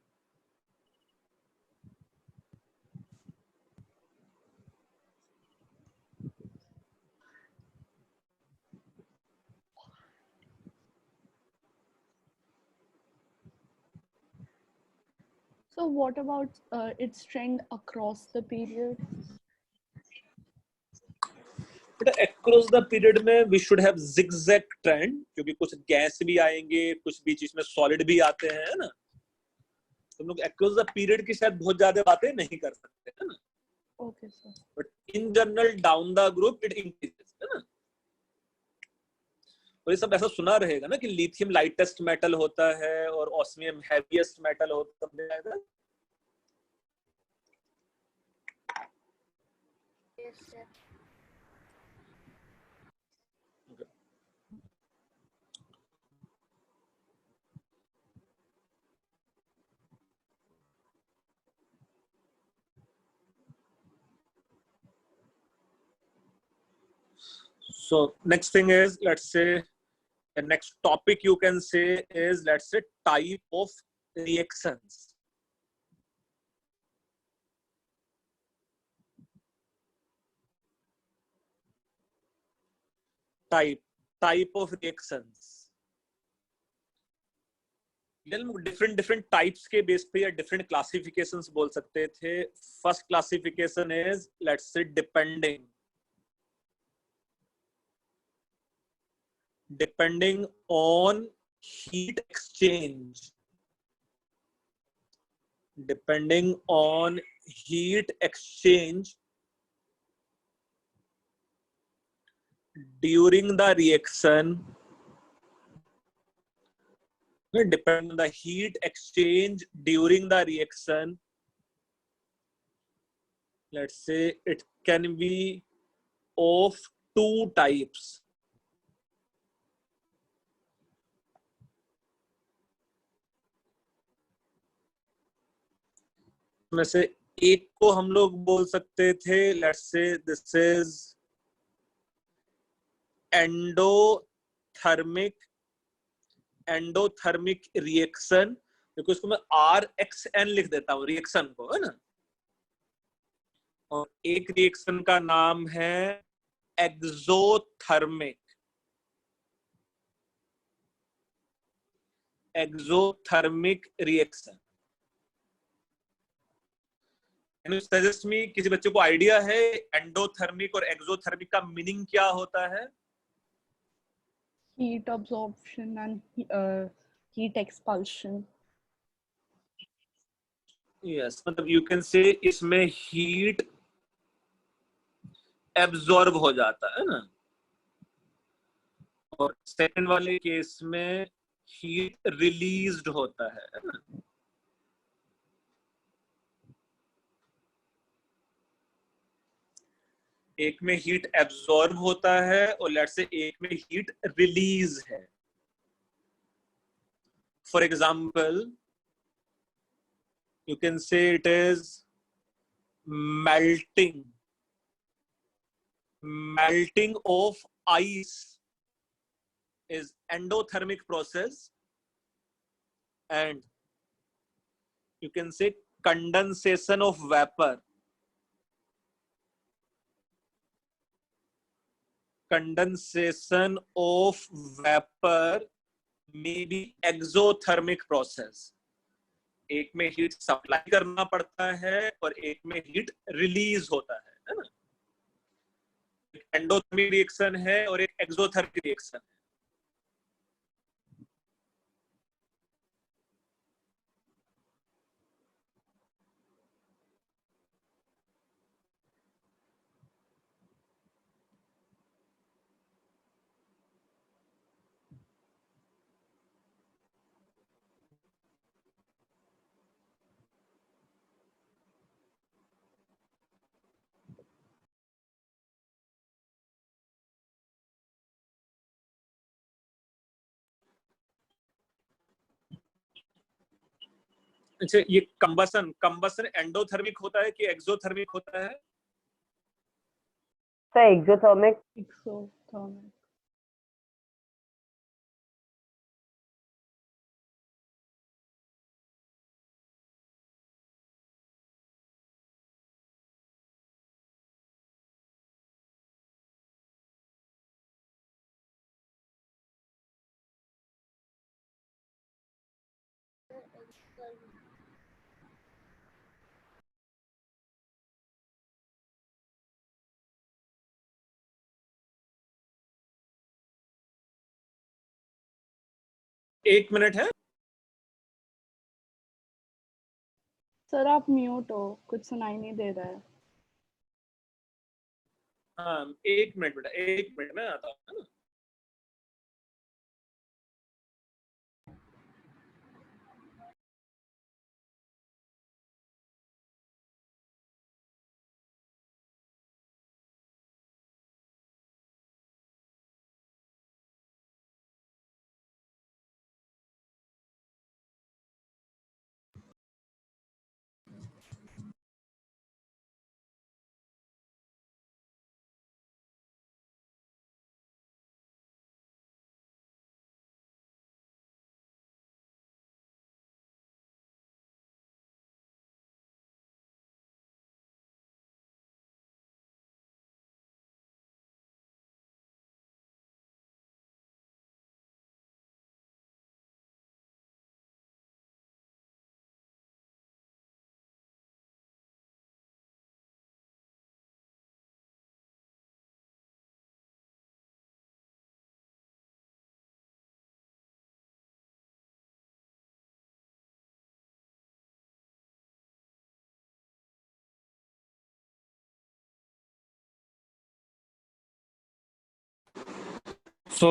S2: So what about its trend across the period?
S1: But across the period में we should have zigzag trend, क्योंकि कुछ gas भी आएंगे, कुछ बीच में solid भी आते हैं, है ना? तो हम लोग across the period की शायद बहुत ज्यादा बातें नहीं कर सकते, है ना?
S2: Okay, sir.
S1: But in general down the group it increases, है ना? और ये सब ऐसा सुना रहेगा ना कि लिथियम लाइटेस्ट मेटल होता है और ऑस्मियम हैवीएस्ट मेटल होता है.
S4: Yes, sir.
S1: So next thing is, let's say the next topic you can say is, let's say, type of reactions. Type of reactions. Different types के base पे या different classifications बोल सकते थे. First classification is, let's से, depending on heat exchange. Depending on heat exchange during the reaction. Depend on the heat exchange during the reaction. Let's say it can be of two types. में से एक को हम लोग बोल सकते थे, let's say this is endothermic reaction, क्योंकि उसको मैं RXN लिख देता हूँ रिएक्शन को, है ना? और एक रिएक्शन का नाम है exothermic reaction. Can you suggest मी, किसी बच्चे को आइडिया है एंडोथर्मिक और एक्सोथर्मिक का मीनिंग क्या होता है?
S2: Heat absorption and heat expulsion.
S1: Yes, मतलब you can say इसमें हीट एब्जॉर्ब हो जाता है ना, और सेकंड वाले केस में हीट रिलीज्ड होता है ना. एक में हीट एब्जॉर्ब होता है और लेट्स से एक में हीट रिलीज है. For example, you can say it is melting of ice is endothermic process, and you can say condensation of vapor may be exothermic process. एक में हीट सप्लाई करना पड़ता है और एक में हीट रिलीज होता है ना? एक एंडोथर्मिक रिएक्शन है और एक एक्सोथर्मिक रिएक्शन है. अच्छा, ये कंबसन कंबसन एंडोथर्मिक होता है कि एक्सोथर्मिक होता है?
S7: Sir exothermic.
S2: exothermic.
S1: एक मिनट है।
S2: सर आप म्यूट हो, कुछ सुनाई नहीं दे रहा है।
S1: हाँ, एक मिनट बेटा, एक मिनट में आता हूँ, है ना। So,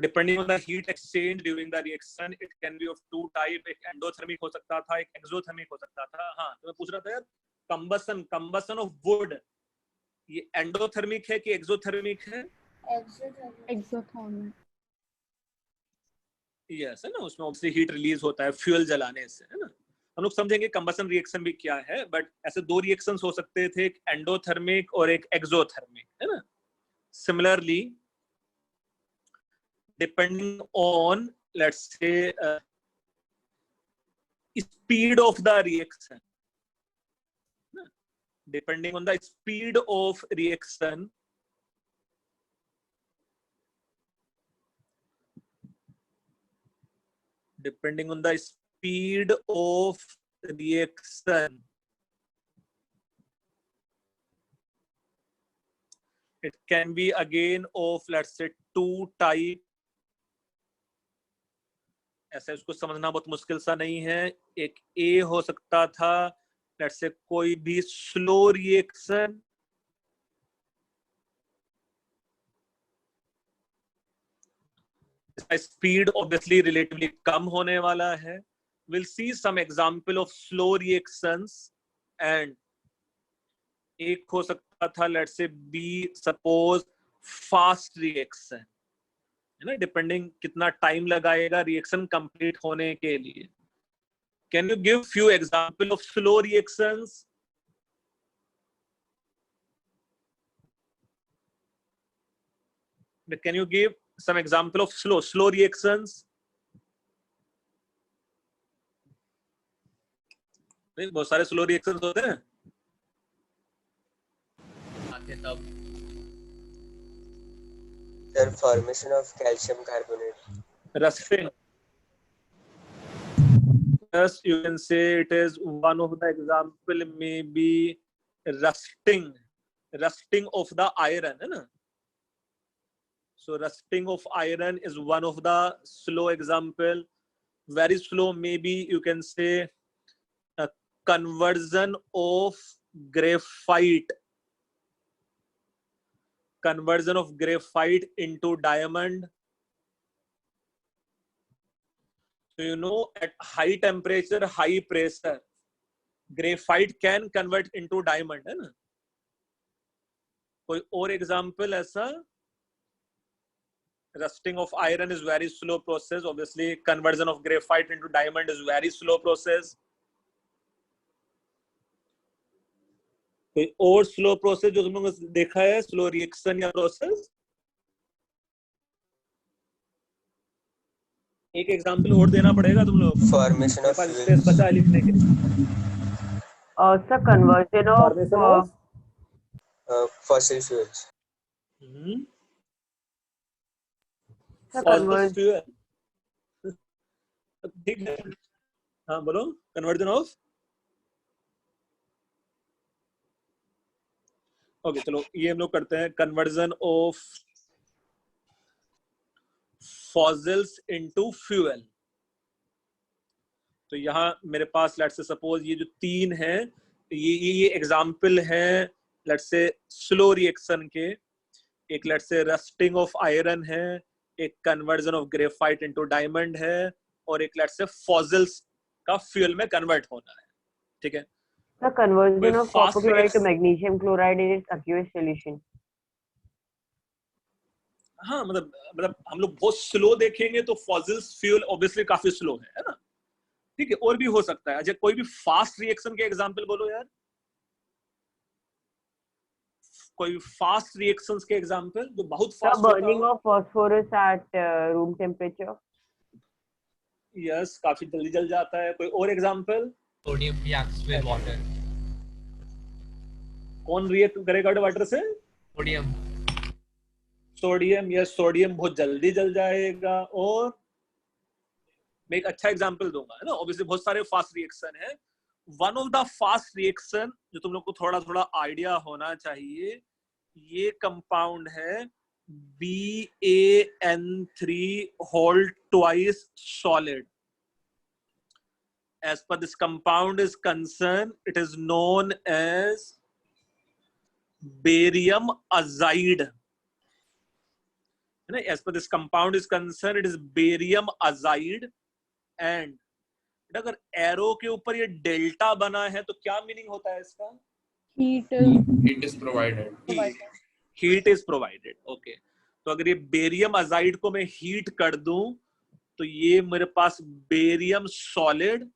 S1: depending on the heat exchange during the reaction, it can be of two type. एक endothermic हो सकता था, एक exothermic हो सकता था। हाँ, तो मैं पूछ रहा था यार, combustion of wood, ये endothermic है कि exothermic है?
S2: exothermic.
S1: Yes, है ना, उसमें obviously heat release होता है fuel जलाने से, है ना। हम लोग समझेंगे combustion reaction भी क्या है, but ऐसे दो reactions हो सकते थे, एक endothermic और एक exothermic, है ना। Similarly, depending on, let's say, speed of the reaction, depending on the speed of reaction, depending on the speed of reaction, it can be again of, let's say, two type. ऐसे उसको समझना बहुत मुश्किल सा नहीं है। एक ए हो सकता था, लेट्स से कोई भी slow reaction, speed obviously relatively कम होने वाला है। Will see some example of slow reactions. And एक हो सकता था, let's say B suppose fast reaction, है ना, डिपेंडिंग कितना टाइम लगाएगा रिएक्शन कंप्लीट होने के लिए। Can you give few example of slow reactions? Can you give some example of slow reactions? नहीं, बहुत सारे स्लो रिएक्शंस होते हैं।
S3: आते तब
S5: Sir, formation of calcium carbonate.
S1: Rusting. Yes, you can say it is one of the example, maybe rusting of the iron, है ना। So rusting of iron is one of the slow example. Very slow, maybe you can say a conversion of graphite into diamond. So you know, at high temperature, high pressure, graphite can convert into diamond, है ना। कोई और example ऐसा? Rusting of iron is very slow process. Obviously, conversion of graphite into diamond is very slow process. कोई और slow process जो तुम लोगों ने देखा है, स्लो रिएक्शन या प्रोसेस? एक एग्जांपल और देना पड़ेगा तुम लोगों को।
S5: Formation
S1: मेरे
S5: of
S1: पास स्पेस
S5: fuels.
S1: बचा है लिखने के लिए।
S7: Sir, conversion of
S1: formation of
S5: Fossil fuels.
S7: sir,
S1: fossil
S7: conversion
S1: fuel. ठीक है, हाँ बोलो। कन्वर्जन ऑफ, ओके चलो ये हम लोग करते हैं, conversion of fossils into fuel. तो यहाँ मेरे पास लेट्स से सपोज ये जो तीन है, ये एग्जांपल है लेट्स से स्लो रिएक्शन के। एक let's say rusting of iron है, एक conversion of graphite into diamond है, और एक लेट्स से फॉसिल्स का फ्यूल में कन्वर्ट होना है। ठीक है,
S7: the conversion
S1: कोई
S7: of
S1: fast
S7: copper chloride to
S1: reaction,
S7: magnesium chloride in its aqueous solution.
S1: हाँ मतलब हम लोग बहुत स्लो देखेंगे तो फॉसिल्स फ्यूल ऑब्वियसली काफी स्लो है ना। ठीक है, और भी हो सकता है। अजय कोई भी फास्ट रिएक्शन के एग्जांपल बोलो यार, कोई फास्ट रिएक्शंस के एग्जांपल जो बहुत
S7: The
S1: फास्ट होता
S7: burning
S1: हो।
S7: of phosphorus at room temperature.
S1: Yes, काफी जल्दी जल जाता है। कोई और example?
S3: Sodium reacts with water.
S1: कौन रिएक्ट करेगा वाटर से?
S3: सोडियम।
S1: सोडियम, यस सोडियम बहुत जल्दी जल जाएगा। और मैं एक अच्छा एग्जांपल दूंगा, है ना। ऑब्वियसली बहुत सारे फास्ट रिएक्शन है। One of the fast reaction जो तुम लोग को थोड़ा थोड़ा आइडिया होना चाहिए, ये कंपाउंड है BaN3 whole twice solid. As per this compound is concerned, it is known as barium azide. As per this compound is concerned, it is barium azide. And अगर एरो के ऊपर ये डेल्टा बना है तो क्या मीनिंग होता है इसका?
S2: Heat
S3: it is provided.
S1: Heat is provided. Okay, तो अगर ये बेरियम अजाइड को मैं हीट कर दूं तो ये मेरे पास barium solid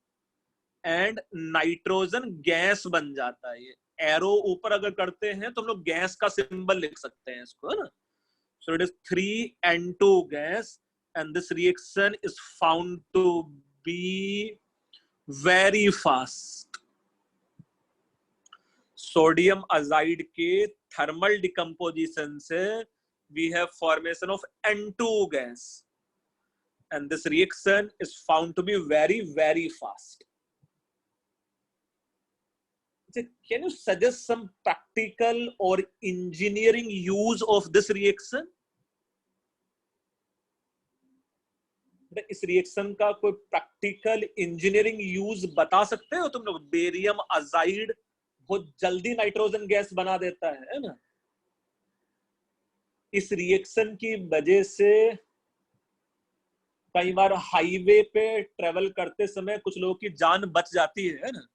S1: and nitrogen gas बन जाता है। ये एरो ऊपर अगर करते हैं तो हम लोग गैस का सिंबल लिख सकते हैं इसको, है ना। So it is 3N2 gas and this reaction is found to be very fast. Sodium azide के थर्मल डिकम्पोजिशन से we have formation of N2 gas and this reaction is found to be very very fast. Can you suggest some practical or engineering use of this reaction? इस reaction का कोई practical engineering use बता सकते हो तुम लोग? Barium azide बहुत जल्दी नाइट्रोजन गैस बना देता है ना। इस रिएक्शन की वजह से कई बार हाईवे पे ट्रेवल करते समय कुछ लोगों की जान बच जाती है ना।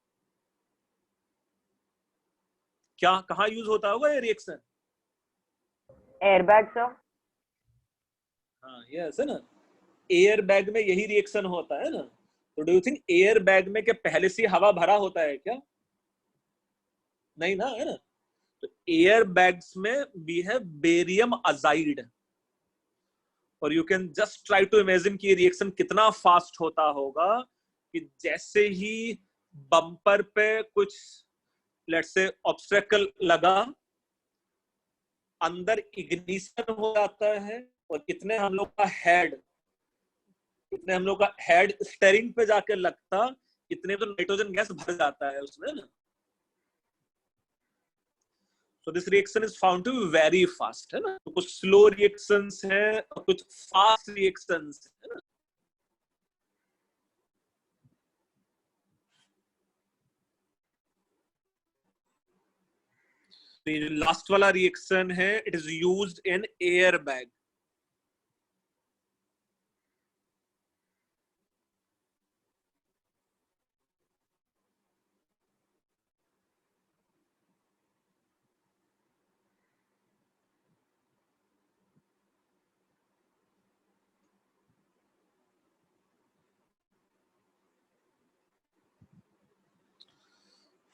S1: क्या कहाँ यूज होता होगा ये रिएक्शन?
S7: Airbag, sir.
S1: हाँ यस है ना, एयर बैग में यही रिएक्शन होता है ना। तो do you think air bag में क्या पहले से हवा भरा होता है क्या? नहीं ना, है ना। तो एयर बैग्स में भी है बेरियम अजाइड, और you can just try to imagine कि रिएक्शन कितना फास्ट होता होगा कि जैसे ही बम्पर पे कुछ लेट्स से ऑब्स्टेकल लगा, अंदर इग्निशन हो जाता है और इतने हम लोग का हेड स्टीयरिंग पे जाके लगता, इतने तो नाइट्रोजन गैस भर जाता है उसमें ना। So this reaction is found to be very fast, है ना। तो कुछ स्लो रिएक्शंस हैं और कुछ फास्ट रिएक्शंस है ना। तो ये लास्ट वाला रिएक्शन है, it is used in air bag.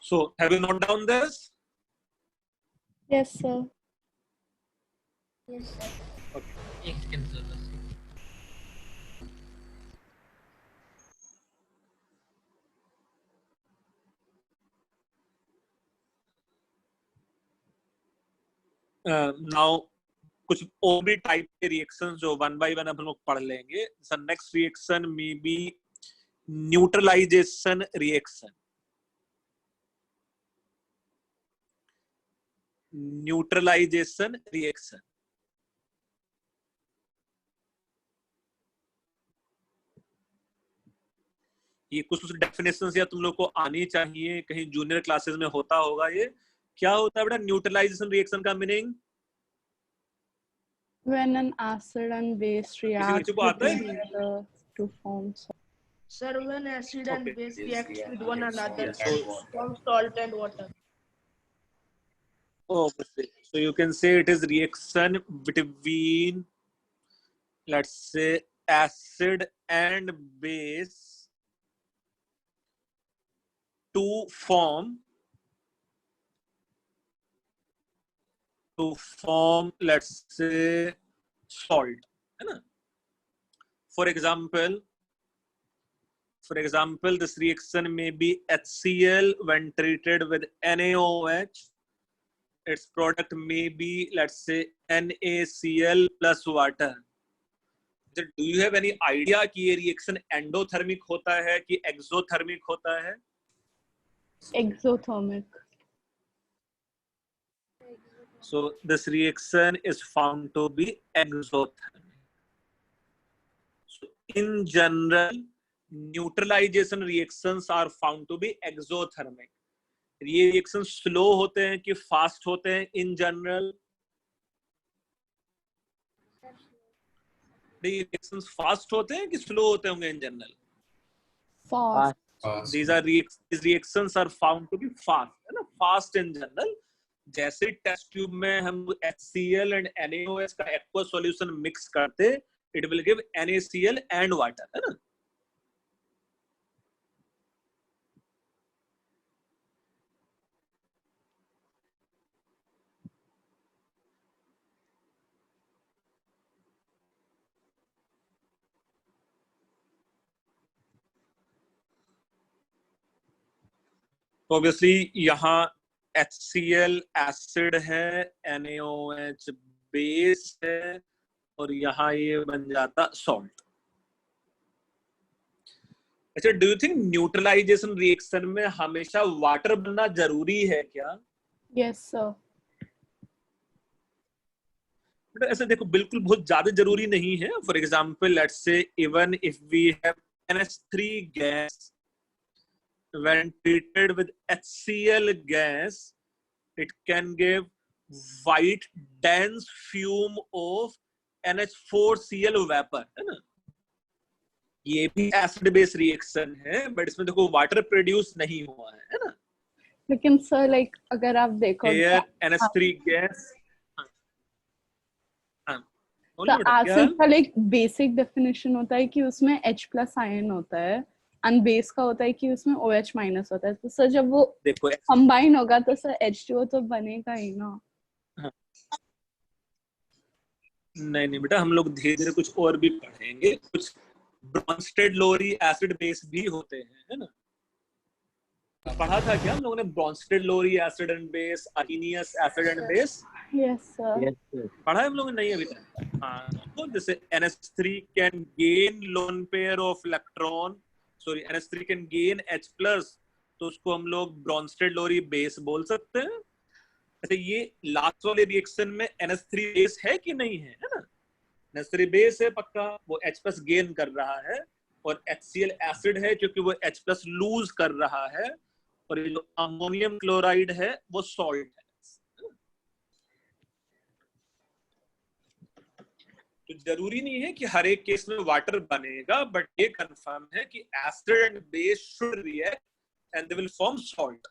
S1: So have you noted down this?
S2: Yes, sir.
S4: Yes, sir.
S3: एक सेकंड सर बस.
S1: नाउ कुछ और भी टाइप के रिएक्शंस जो वन बाय वन अब हम लोग पढ़ लेंगे. Next reaction may be neutralization reaction. Neutralization reaction. ये कुछ डेफिनेशन या तुम लोग को आनी चाहिए, कहीं जूनियर क्लासेस में होता होगा. ये क्या होता है बेटा न्यूट्रलाइजेशन रिएक्शन का meaning?
S2: When an acid and base
S1: किसी
S2: react
S1: बच्चे को
S2: with
S1: आता है?
S2: each other to form salt.
S6: Sir, when acid and
S1: Okay.
S6: base react with one another
S1: Yes.
S6: and form salt and water.
S1: Oh, so you can say it is reaction between, let's say, acid and base to form, let's say, salt, है ना? For example, this reaction may be HCl when treated with NaOH. Its product may be, let's say, NaCl plus water. Do you have any idea कि ये reaction endothermic होता है कि exothermic होता है?
S2: Exothermic.
S1: So this reaction is found to be exothermic. So in general, neutralization reactions are found to be exothermic. ये reaction slow होते हैं कि फास्ट होते हैं इन जनरल? रिएक्शंस फास्ट होते हैं कि स्लो होते होंगे in general?
S2: Fast.
S1: These reactions are found to be fast, है ना? Fast in general. जैसे टेस्ट ट्यूब में हम HCl एंड NaOH का एक्वा सॉल्यूशन मिक्स करते, it will give NaCl and water, है ना? ऑब्वियसली यहाँ HCl एसिड है, NaOH बेस है, और यहाँ ये बन जाता सॉल्ट. अच्छा, do you think neutralization reaction में हमेशा वाटर बनना जरूरी है क्या?
S2: Yes, sir.
S1: बट ऐसे देखो, बिल्कुल बहुत ज्यादा जरूरी नहीं है. For example, let's say even if we have NH3 gas when treated with HCl gas, it can give white dense fume of NH4Cl vapor, है ना? ये भी एसिड बेस रिएक्शन है, बट इसमें देखो वाटर प्रोड्यूस नहीं हुआ है ना?
S2: लेकिन सर लाइक अगर आप देखो
S1: एयर NH3 गैस.
S2: तो एसिड का लाइक बेसिक डेफिनेशन होता है कि उसमें H+ आयन होता है एंड बेस का होता है कि उसमें OH- होता है. तो सर जब वो
S1: देखो
S2: कंबाइन होगा तो सर H2O तो बनेगा ही ना.
S1: नहीं बेटा, हम लोग धीरे धीरे कुछ और भी पढ़ेंगे. कुछ ब्रॉन्स्टेड लोरी एसिड बेस भी होते हैं, है ना? पढ़ा था क्या हम लोगों ने? Bronsted Lowry acid and base, Arrhenius acid and base.
S2: Yes sir.
S1: पढ़ा है हम लोगों ने? नहीं अभी तक. हाँ, तो जैसे NH3 can gain lone pair of electron, sorry NH3 can gain H+, तो उसको हम लोग ब्रॉन्स्टेड लोरी बेस बोल सकते हैं. अच्छा, ये लास्ट वाले रिएक्शन में NH3 बेस है कि नहीं है, है ना? NH3 बेस है पक्का, वो H+ गेन कर रहा है, और HCl एसिड है क्योंकि वो H+ लूज कर रहा है, और ये जो अमोनियम क्लोराइड है वो सॉल्ट है. तो जरूरी नहीं है कि हर एक केस में वाटर बनेगा, बट ये कंफर्म है कि acid and base should react and they will form salt.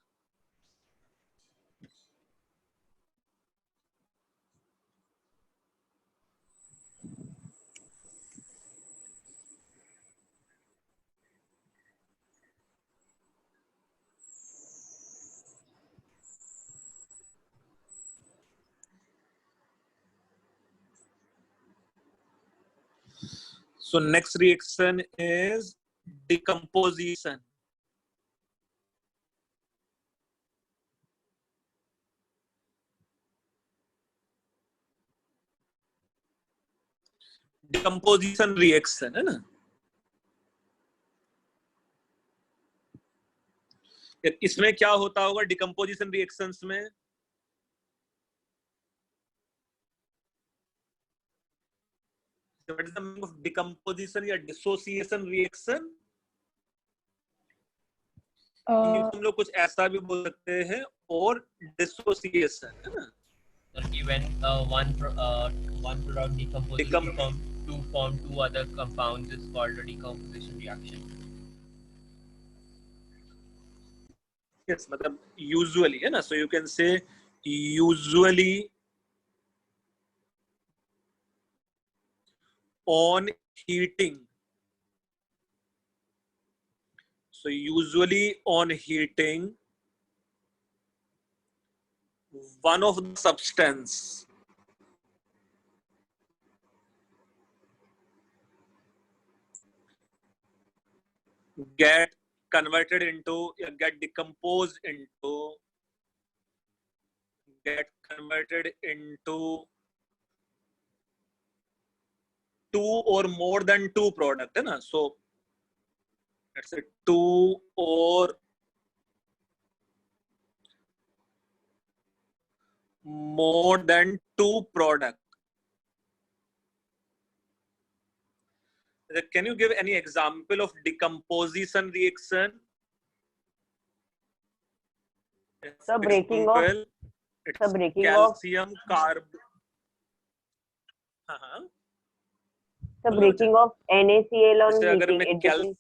S1: So next reaction is decomposition. Decomposition reaction है ना. इसमें क्या होता होगा डिकम्पोजिशन रिएक्शंस में? What is the meaning of decomposition या dissociation reaction? हम लोग कुछ ऐसा भी बोल सकते हैं और dissociation है ना.
S3: When one product decomposes to form two other compounds is called a decomposition reaction.
S1: Yes, मतलब usually है ना. So you can say usually on heating. So usually on heating, one of the substance get converted into, get decomposed into, get converted into two or more than two product है ना. So let's say two or more than two product. Can you give any example of decomposition reaction?
S7: The breaking of
S1: calcium carbon.
S7: The breaking of NaCl on
S1: जैसे अगर मैं
S7: heating.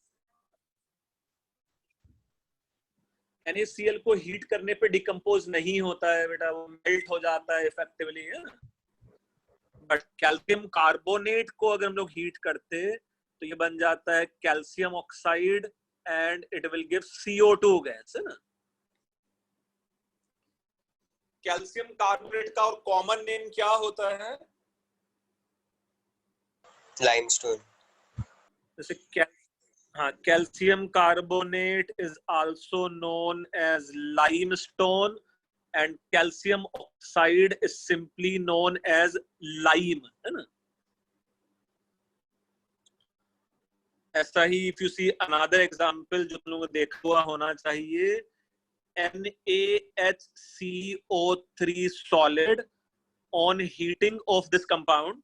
S1: NaCl को heat करने पे decompose नहीं होता है बेटा, वो मेल्ट हो जाता है इफेक्टिवली है ना. बट कैल्शियम कार्बोनेट को अगर हम लोग हीट करते तो ये बन जाता है calcium oxide and it will give CO2 gas है ना. कैल्शियम कार्बोनेट का और कॉमन नेम क्या होता है?
S5: Limestone.
S1: जैसे calcium carbonate is also known as limestone and calcium oxide is simply known as lime है ना. ऐसा ही if you see another example जो तुम लोगों को देखा हुआ होना चाहिए, NaHCO3 solid on heating of this compound.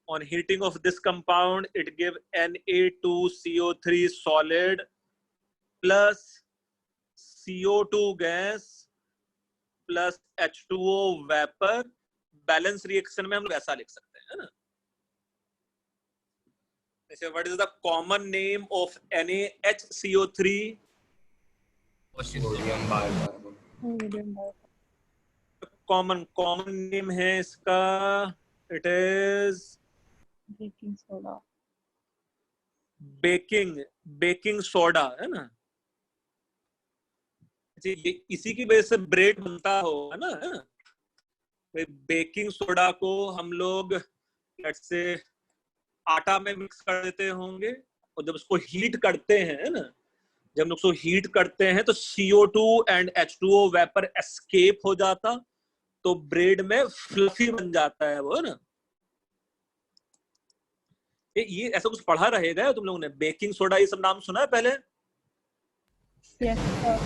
S1: On heating of this compound, it gives Na2CO3 solid plus CO2 gas plus H2O vapor. Balance reaction में हम लोग ऐसा लिख सकते हैं ना. So what is the common name of NaHCO3?
S3: Sodium bicarbonate.
S1: Common name है इसका. It is
S2: baking soda.
S1: Baking soda है ना. ये इसी की वजह से ब्रेड बनता होगा ना. बेकिंग सोडा को हम लोग लेट्स से आटा में मिक्स कर देते होंगे और जब उसको हीट करते हैं ना, जब हम लोग उसको हीट करते हैं तो CO2 and H2O vapour escape हो जाता तो ब्रेड में फ्लफी बन जाता है वो ना. ये ऐसा कुछ पढ़ा रहेगा तुम लोगों ने. बेकिंग सोडा ये सब नाम सुना है पहले?
S2: Yes, sir.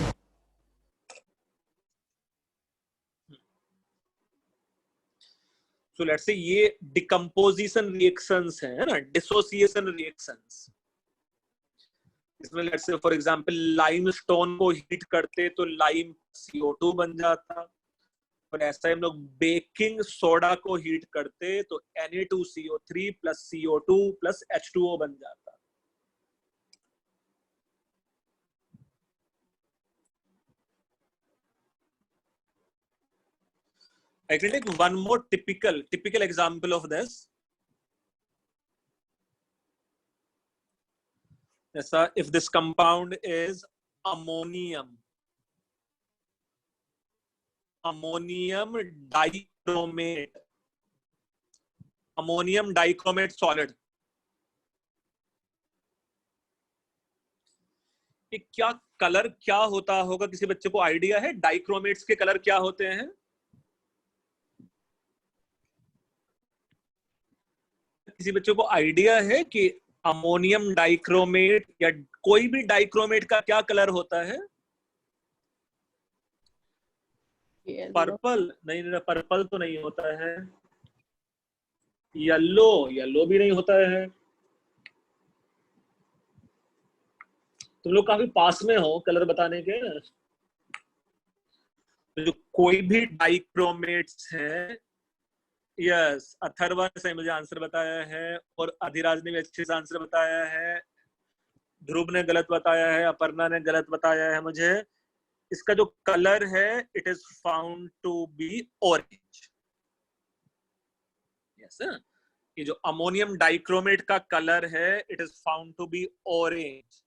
S1: So let's say ये डिकम्पोजिशन रिएक्शंस है ना, डिसोसिएशन रिएक्शंस. इसमें let's say for example limestone को हीट करते तो लाइम CO2 बन जाता. और ऐसा हम लोग बेकिंग सोडा को हीट करते तो Na2CO3 plus CO2 plus H2O बन जाता. I can take one more typical example of this. Yes, if this compound is ammonium dichromate solid. कि क्या कलर क्या होता होगा, किसी बच्चे को आइडिया है डाइक्रोमेट्स के कलर क्या होते हैं? किसी बच्चे को आइडिया है कि अमोनियम डाइक्रोमेट या कोई भी डाइक्रोमेट का क्या कलर होता है? पर्पल? नहीं, पर्पल तो नहीं होता है। येलो भी नहीं होता है। तुम लोग काफी पास में हो कलर बताने के। तो जो कोई भी डाइक्रोमेट्स है, यस, अथर्वा से मुझे आंसर बताया है और अधिराज ने भी अच्छे से आंसर बताया है, ध्रुव ने गलत बताया है, अपर्णा ने गलत बताया है मुझे। इसका जो कलर है it is found to be orange. Yes, ये जो अमोनियम डाइक्रोमेट का कलर है it is found to be orange,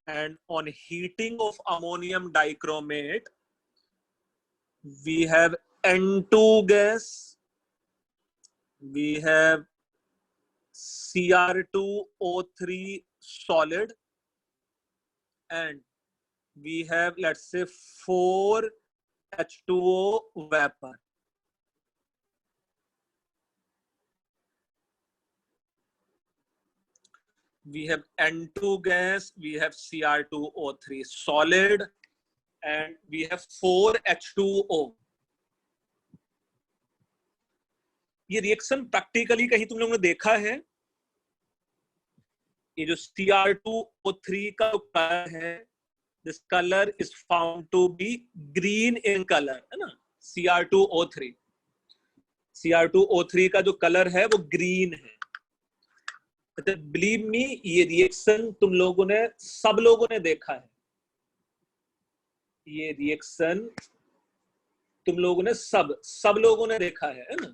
S1: and on heating of ammonium dichromate we have N2 gas, we have Cr2O3 solid, and we have, let's say, 4H2O vapor. We have N2 gas, we have Cr2O3 solid, and we have 4H2O. ये reaction practically कहीं तुम लोगों ने देखा है? ये जो Cr2O3 का कलर है, this color is found to be green in color, है ना? Cr2O3 का जो कलर है वो ग्रीन है। बिलीव मी, ये रिएक्शन तुम लोगों ने, सब लोगों ने देखा है। ये रिएक्शन तुम लोगों ने सब लोगों ने देखा है ना?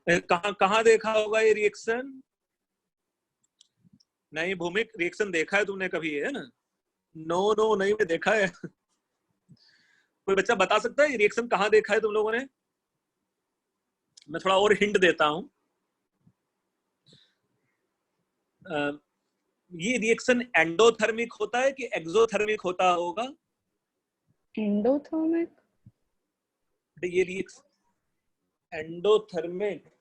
S1: कहां देखा होगा ये रिएक्शन? नहीं भूमिक, रिएक्शन देखा है तुमने कभी, है ना? नो नहीं, मैं देखा है। कोई बच्चा बता सकता है ये रिएक्शन कहां देखा है तुम लोगों ने? मैं थोड़ा और हिंट देता हूं। ये रिएक्शन एंडोथर्मिक होता है कि एक्सोथर्मिक होता होगा?
S2: एंडोथर्मिक।
S1: ये reaction endothermic.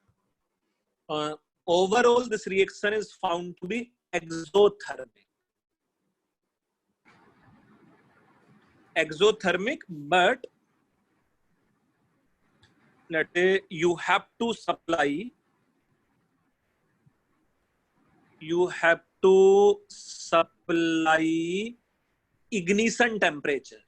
S1: Overall, this reaction is found to be exothermic. Exothermic, but let's say you have to supply ignition temperature.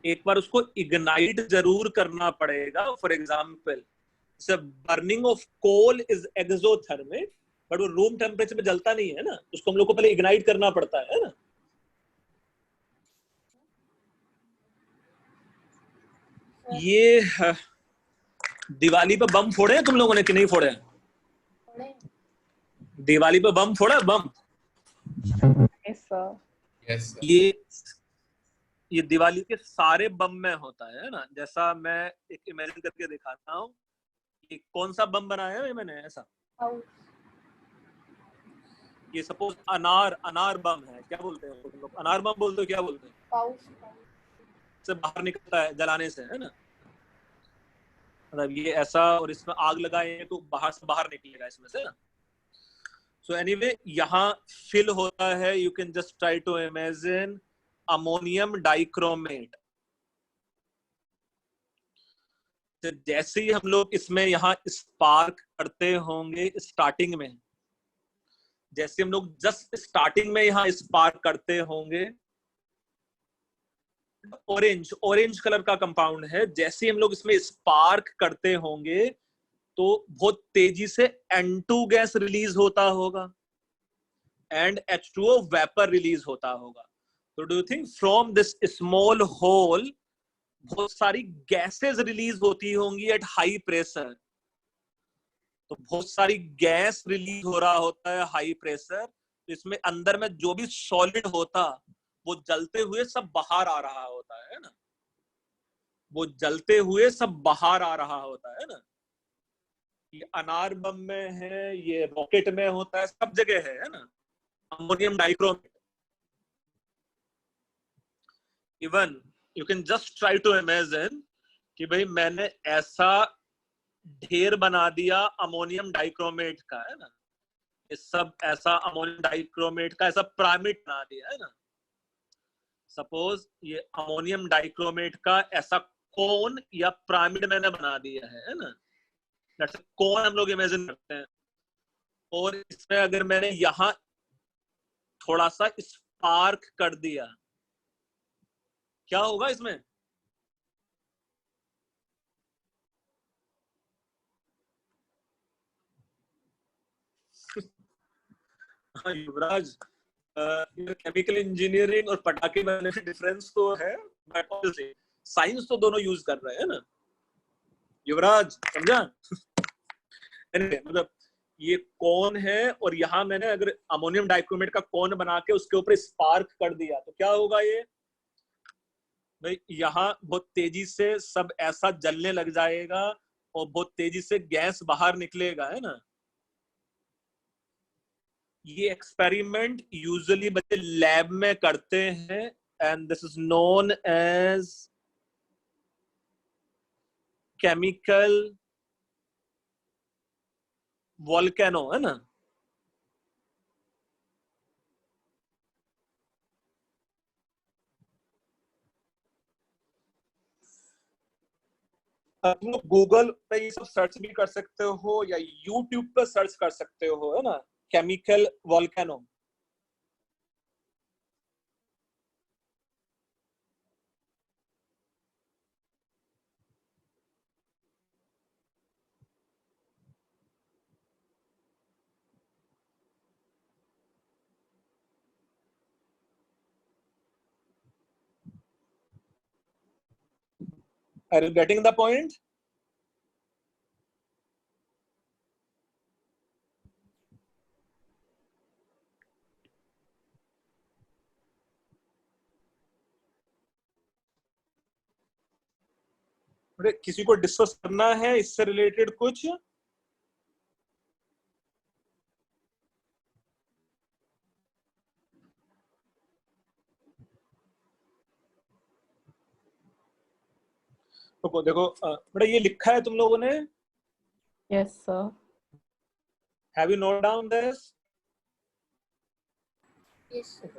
S1: एक बार उसको इग्नाइट जरूर करना पड़ेगा। For example, burning of coal is exothermic, but वो room temperature पे जलता नहीं है ना, उसको हम लोग को पहले इग्नाइट करना पड़ता है ना। ये दिवाली पे बम फोड़े हैं तुम लोगों ने कि नहीं फोड़े हैं? दिवाली पे बम फोड़ा? बम
S3: yes,
S1: ये दिवाली के सारे बम में होता है ना। जैसा मैं एक इमेजिन करके दिखाता हूँ, ये कौन सा बम बनाया है मैंने ऐसा। ये सपोज अनार बम है, क्या बोलते हैं तुम लोग? अनार बम बोलते हो, क्या बोलते हैं? से बाहर निकलता है जलाने से, है ना? मतलब ये ऐसा, और इसमें आग लगाए तो बाहर से बाहर निकलेगा इसमें से ना। सो एनीवे, यहाँ फिल होता है। You can just try to imagine ammonium dichromate. तो जैसे ही हम लोग इसमें यहाँ स्पार्क करते होंगे स्टार्टिंग में, जैसे हम लोग जस्ट स्टार्टिंग में यहाँ स्पार्क करते होंगे, ऑरेंज कलर का कंपाउंड है, जैसे हम लोग इसमें स्पार्क करते होंगे तो बहुत तेजी से N2 गैस रिलीज होता होगा एंड H2O वेपर रिलीज होता होगा। So do you think from this small hole बहुत सारी गैसेस रिलीज होती होंगी एट हाई प्रेशर, तो बहुत सारी गैस रिलीज हो रहा होता है हाई प्रेशर, तो इसमें अंदर में जो भी सॉलिड होता वो जलते हुए सब बाहर आ रहा होता है ना, वो जलते हुए सब बाहर आ रहा होता है ना। ये अनार बम में है, ये रॉकेट में होता है, सब जगह है ना, ammonium dichromate. Even you can just try to imagine कि भाई मैंने ऐसा ढेर बना दिया अमोनियम डाइक्रोमेट का, है ना, ये सब ऐसा अमोनियम डाइक्रोमेट का ऐसा पिरामिड बना दिया है ना। सपोज ये अमोनियम डाइक्रोमेट का ऐसा कोन या पिरामिड मैंने बना दिया है ना, कोन हम लोग इमेजिन करते हैं, और इसमें अगर मैंने यहां थोड़ा सा स्पार्क कर दिया, क्या होगा इसमें? हाँ युवराज, केमिकल इंजीनियरिंग और पटाखे बनाने में डिफरेंस तो है, बट ऑब्वियसली साइंस तो दोनों यूज कर रहे हैं ना युवराज, समझा? मतलब ये कौन है, और यहाँ मैंने अगर अमोनियम डाइक्रोमेट का कौन बना के उसके ऊपर स्पार्क कर दिया तो क्या होगा? ये भाई यहाँ बहुत तेजी से सब ऐसा जलने लग जाएगा और बहुत तेजी से गैस बाहर निकलेगा, है ना। ये एक्सपेरिमेंट यूजुअली बच्चे लैब में करते हैं and this is known as chemical volcano, है ना। तुम लोग गूगल पे ये सब सर्च भी कर सकते हो या यूट्यूब पे सर्च कर सकते हो, है ना, chemical volcano. Are you getting the point? किसी को डिस्कस करना है इससे रिलेटेड कुछ? देखो देखो बेटा, ये लिखा है तुम लोगों ने?
S2: Yes sir.
S1: Have you note down this?
S4: Yes, sir.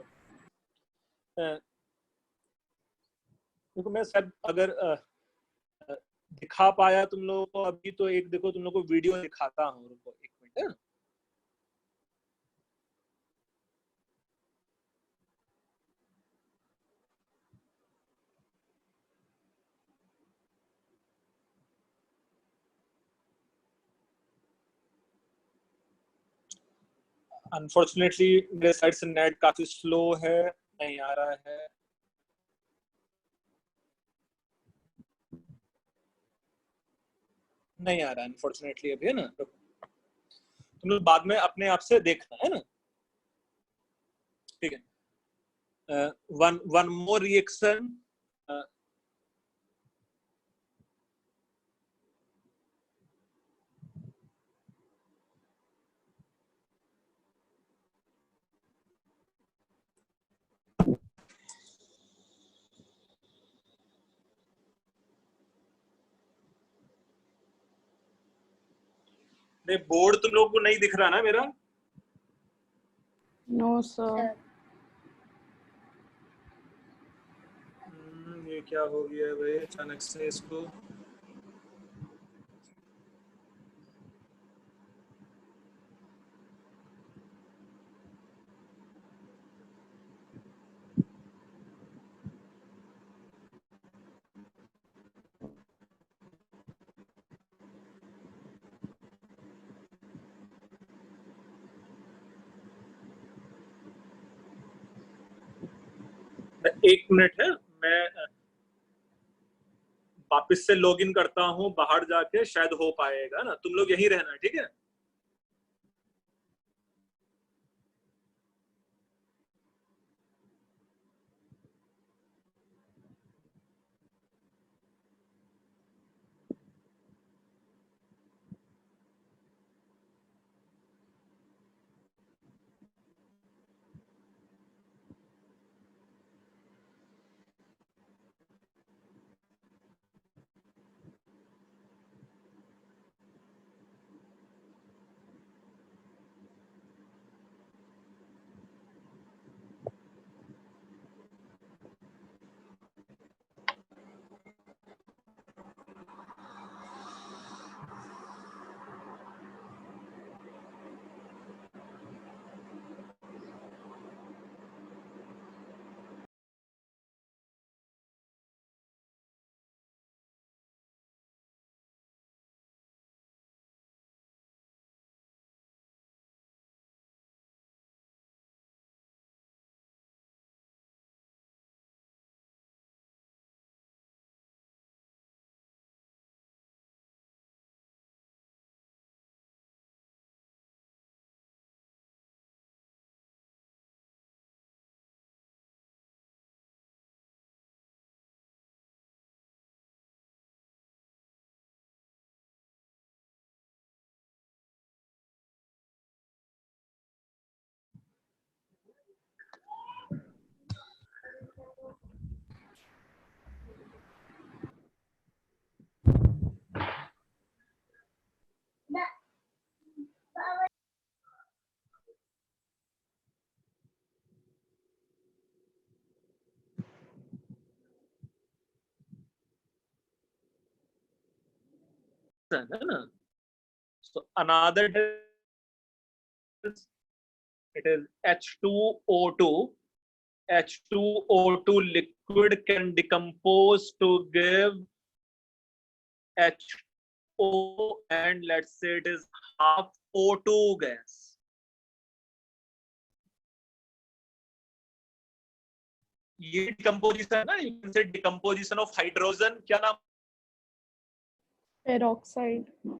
S1: देखो मैं शायद अगर दिखा पाया तुम लोगों को अभी, तो एक देखो तुम लोगों को वीडियो दिखाता हूँ, रुको एक मिनट। अनफॉर्चुनेटली मेरे साइड से नेट काफी स्लो है, नहीं आ रहा है। नहीं आ रहा अनफॉर्चुनेटली अभी, है ना। तुम लोग बाद में अपने आप से देखना, है ना, ठीक है। One more reaction. बोर्ड तुम लोगों को नहीं दिख रहा ना मेरा?
S2: No sir.
S1: ये क्या हो गया है भाई अचानक से इसको? एक मिनट है, मैं वापस से लॉगिन करता हूँ बाहर जाके, शायद हो पाएगा ना। तुम लोग यहीं रहना, ठीक है? है ना? So another is, it is H2O2. H2O2 liquid can decompose to give HO, and let's say it is half O2 gas. ये डिकम्पोजिशन है ना, you can say decomposition of hydrogen. क्या नाम?
S2: Peroxide.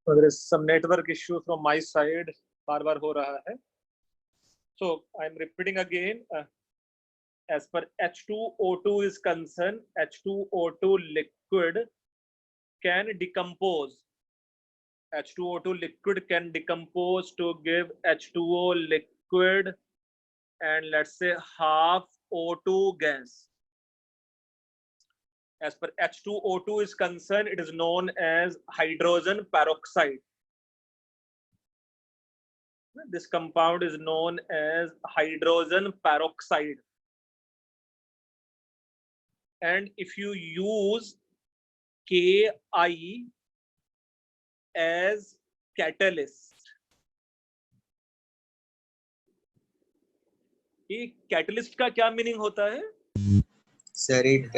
S1: So there is some network issue from my side, बार-बार हो रहा है. So I'm repeating again. As per H2O2 is concerned, H2O2 liquid can decompose. H2O2 liquid can decompose to give H2O liquid and let's say half O2 gas. As per H2O2 is concerned, it is known as hydrogen peroxide. This compound is known as hydrogen peroxide. And if you use Ki as catalyst, ये catalyst का क्या meaning होता है?
S5: Sir, it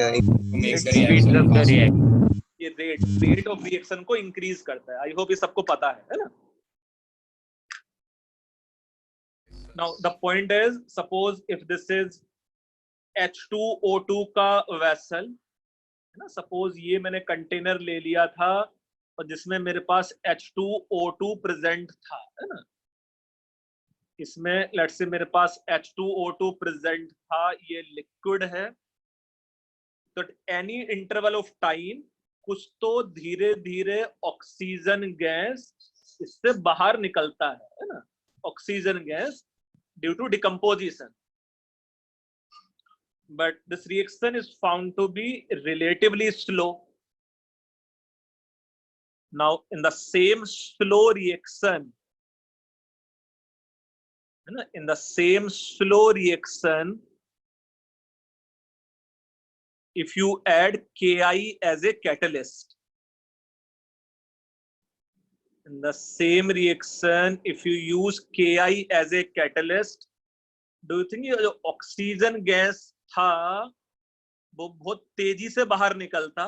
S3: Makes the
S8: Speeds
S3: reaction
S8: up the
S3: faster.
S8: reaction.
S1: ये rate of reaction को increase करता है. I hope ये सबको पता है ना? Now the point is, suppose if this is H2O2 का vessel है ना। सपोज ये मैंने कंटेनर ले लिया था और जिसमें मेरे पास H2O2 प्रेजेंट था, है ना। इसमें लेट्स से मेरे पास H2O2 प्रेजेंट था, ये लिक्विड है। तो एनी इंटरवल ऑफ टाइम कुछ तो धीरे धीरे ऑक्सीजन गैस इससे बाहर निकलता है ना, oxygen gas due to decomposition. But this reaction is found to be relatively slow. Now, in the same slow reaction, in the same slow reaction, if you add Ki as a catalyst, in the same reaction, if you use Ki as a catalyst, do you think ये जो oxygen gas था वो बहुत तेजी से बाहर निकलता,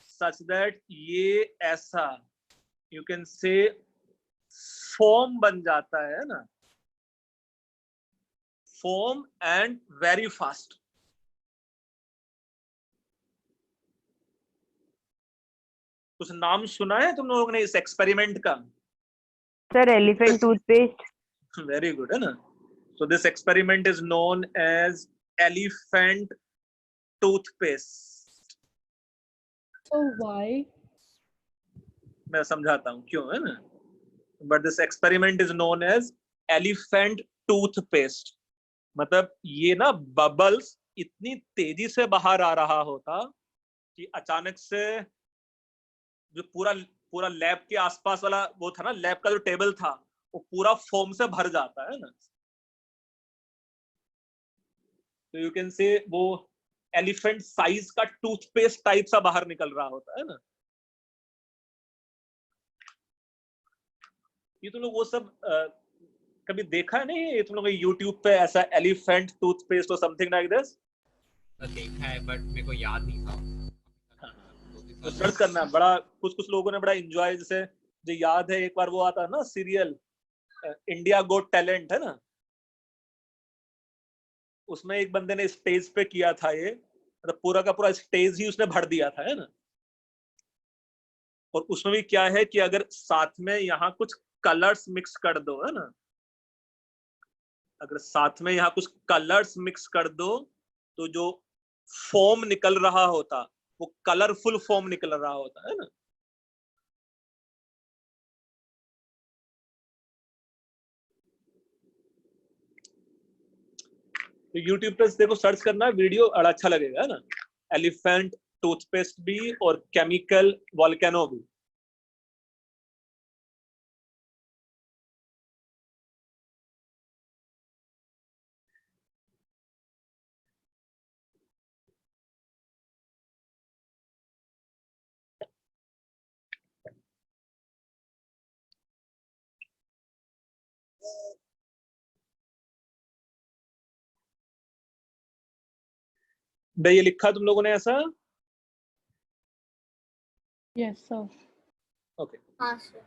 S1: such that ये ऐसा you can say foam बन जाता है ना, foam and very fast. कुछ नाम सुना है तुम लोगों ने इस एक्सपेरिमेंट का?
S7: Sir elephant toothpaste.
S1: Very good, है ना। So this experiment is known as elephant toothpaste.
S2: So why?
S1: मैं समझाता हूँ क्यों, है ना। But this experiment is known as elephant toothpaste. मतलब ये ना बबल्स इतनी तेजी से बाहर आ रहा होता कि अचानक से जो पूरा लैब के आसपास वाला वो था ना, लैब का जो टेबल था वो पूरा फोम से भर जाता है ना। तो यू कैन से वो एलिफेंट साइज का टूथपेस्ट टाइप सा बाहर निकल रहा होता है ना। ये तुम लोग वो सब कभी देखा नहीं है? तुम लोग यूट्यूब पे ऐसा एलिफेंट टूथपेस्ट और समथिंग लाइक दिस
S3: देखा है बट मेरे को याद नहीं था।
S1: तो सर्च करना, बड़ा कुछ लोगों ने बड़ा एंजॉय, जैसे जो याद है एक बार वो आता है ना सीरियल इंडिया गोट टैलेंट, है ना, उसमें एक बंदे ने स्टेज पे किया था ये, मतलब पूरा का पूरा स्टेज ही उसने भर दिया था, है ना। और उसमें भी क्या है कि अगर साथ में यहाँ कुछ कलर्स मिक्स कर दो, है ना, अगर साथ में यहाँ कुछ कलर्स मिक्स कर दो तो जो फोम निकल रहा होता वो कलरफुल फोम निकल रहा होता है ना। तो यूट्यूब पे देखो, सर्च करना, वीडियो बड़ा अच्छा लगेगा, है ना। एलिफेंट टूथपेस्ट भी और केमिकल वोल्केनो भी। भाई ये लिखा तुम लोगों ने ऐसा?
S2: Yes, sir.
S1: Okay.
S4: sir.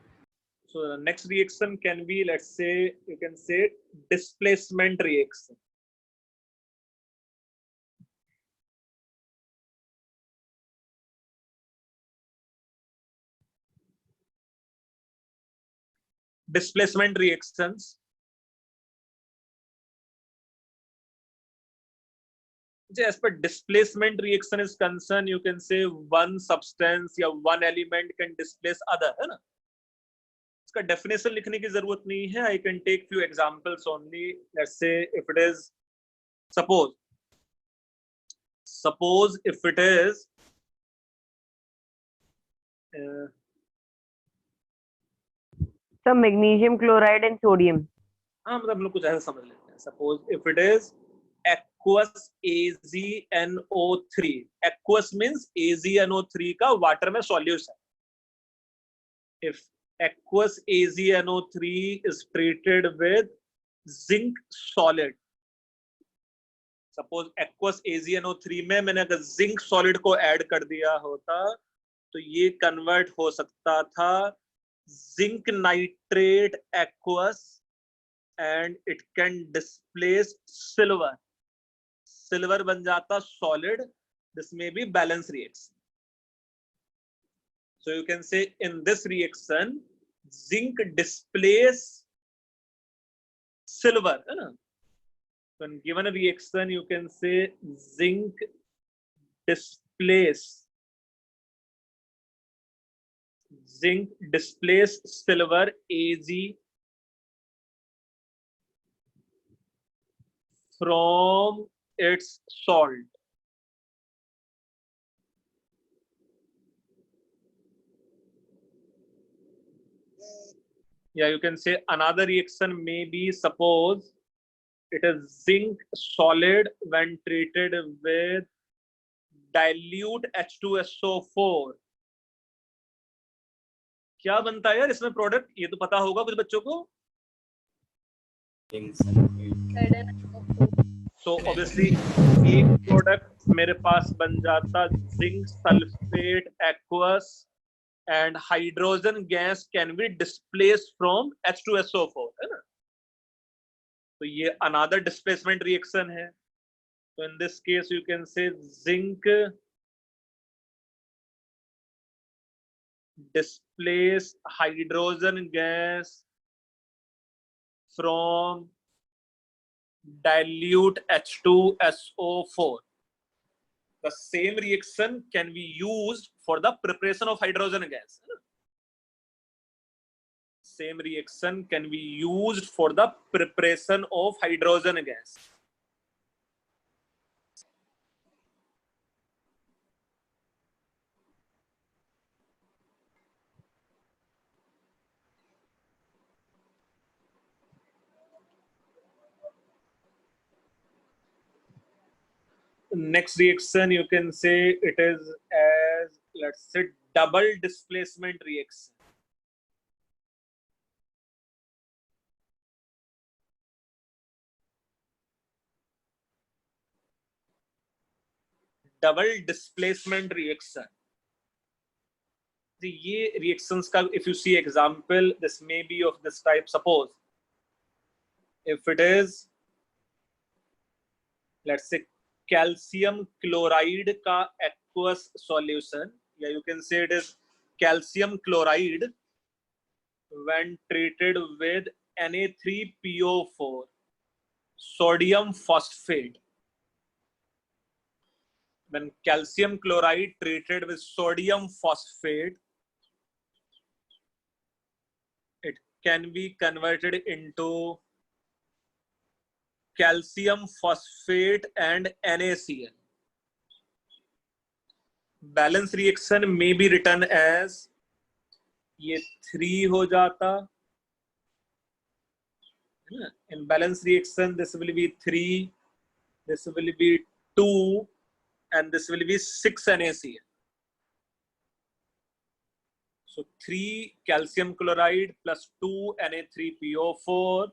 S1: So the next reaction can be, let's say, you can say displacement reaction. Displacement reactions. As per displacement reaction is concerned, you can say one substance या one element can displace other, है ना। इसका definition लिखने की जरूरत नहीं है. I can take few examples only. Let's say if it is, suppose if it is
S7: some magnesium chloride and sodium.
S1: हाँ, मतलब हम लोग कुछ ऐसा समझ लेते हैं. Suppose if it is aqueous AgNO3. Aqueous means AgNO3 का water में solution. If aqueous AgNO3 is treated with zinc solid, suppose aqueous AgNO3 में मैंने अगर zinc solid को add कर दिया होता तो ये convert हो सकता था zinc nitrate aqueous and it can displace silver. Silver बन जाता solid This may be balance reaction. So you can say in this reaction, zinc displace silver. So in given a reaction, you can say zinc displace silver Ag from its salt. Yeah, you can say another reaction may be, suppose it is zinc solid when treated with dilute H2SO4. क्या बनता है यार इसमें product? ये तो पता होगा कुछ बच्चों को. So obviously एक प्रोडक्ट मेरे पास बन जाता zinc sulphate aqueous and hydrogen gas can be displaced from H2SO4, है ना? तो ये another displacement reaction है. So in this case you can say zinc displace hydrogen gas from dilute H2SO4. The same reaction can be used for the preparation of hydrogen gas. Same reaction can be used for the preparation of hydrogen gas. Next reaction you can say it is as, let's say, double displacement reaction. Double displacement reaction. ये reactions का, if you see example, this may be of this type. Suppose if it is, let's say, calcium chloride का aqueous solution, yeah, you can say it is calcium chloride when treated with Na3PO4, sodium phosphate. When calcium chloride treated with sodium phosphate, it can be converted into calcium phosphate and NaCl. Balance reaction may be written as ये 3 हो जाता. In balance reaction, this will be 3, this will be 2, and this will be 6 NaCl. So 3 calcium chloride plus 2 Na3PO4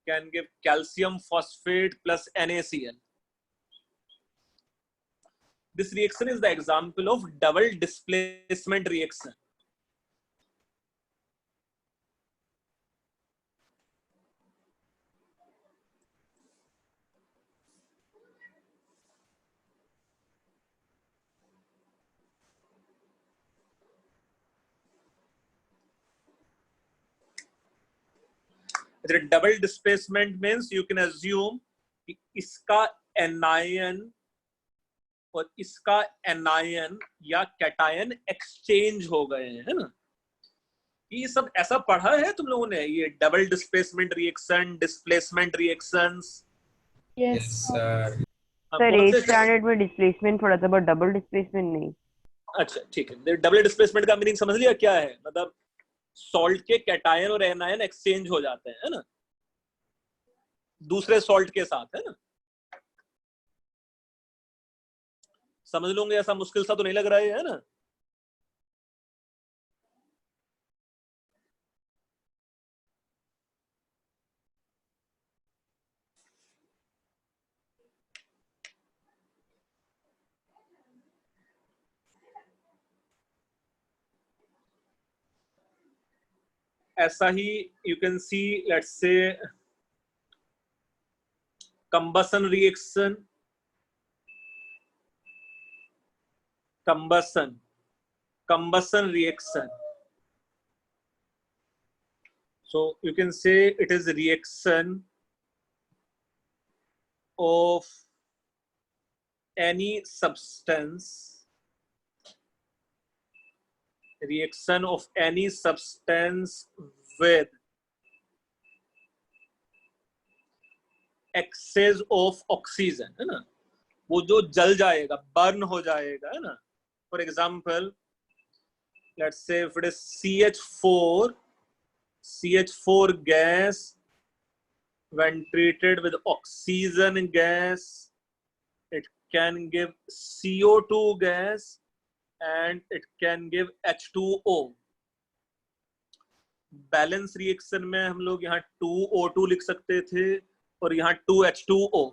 S1: can give calcium phosphate plus NaCl. This reaction is the example of double displacement reaction. Double displacement means you can assume कि इसका anion और इसका anion या cation exchange हो गए हैं, है ना? ये सब ऐसा पढ़ा है तुम लोगों ने, ये double displacement reaction, displacement reactions?
S2: Yes,
S3: sir.
S7: Sir 8th standard में डिस्प्लेसमेंट पढ़ा था बट डबल डिस्प्लेसमेंट नहीं.
S1: अच्छा ठीक है. डबल डिस्प्लेसमेंट का मीनिंग समझ लिया क्या है? मतलब सॉल्ट के कैटायन और एनायन एक्सचेंज हो जाते हैं, है ना, दूसरे सॉल्ट के साथ, है ना? समझ लोगे, ऐसा मुश्किल सा तो नहीं लग रहा है ना? ऐसा ही you can see, let's say, combustion reaction. combustion reaction. So you can say it is a reaction of any substance, with excess of oxygen, है ना, वो जो जल जाएगा, बर्न हो जाएगा, है ना. फॉर एग्जाम्पल, लेट्स से if it is CH4 gas when treated with oxygen gas, it can give CO2 gas and it can give H2O. Balance reaction में हम लोग यहाँ 2O2 लिख सकते थे और यहाँ 2H2O.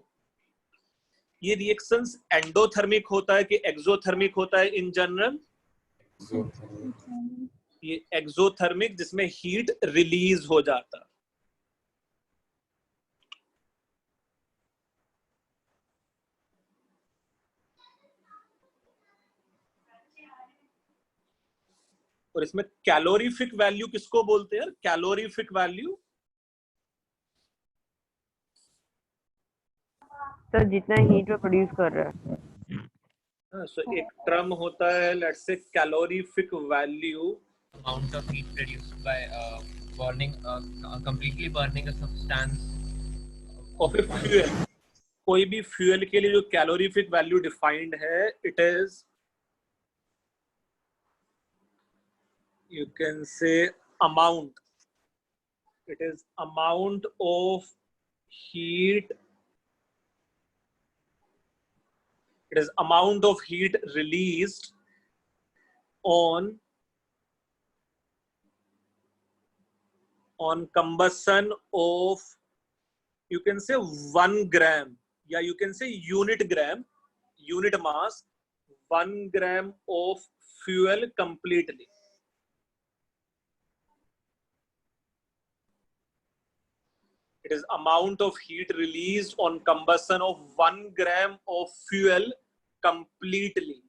S1: ये रिएक्शंस एंडोथर्मिक होता है कि एक्सोथर्मिक होता है इन जनरल? ये एक्सोथर्मिक, जिसमें हीट रिलीज हो जाता. और इसमें कैलोरीफिक वैल्यू किसको बोलते हैं? कैलोरीफिक वैल्यू
S7: सर जितना हीट वो प्रोड्यूस कर रहा है.
S1: सो एक टर्म होता है, let's say calorific value,
S3: amount of heat produced by burning, completely burning a substance
S1: of a fuel. कोई भी फ्यूल के लिए जो कैलोरीफिक वैल्यू डिफाइंड है, it is, you can say, amount. It is amount of heat. It is amount of heat released on combustion of, you can say 1 gram, या you can say unit mass, 1 gram of fuel completely. It is amount of heat released on combustion of 1 gram of fuel completely.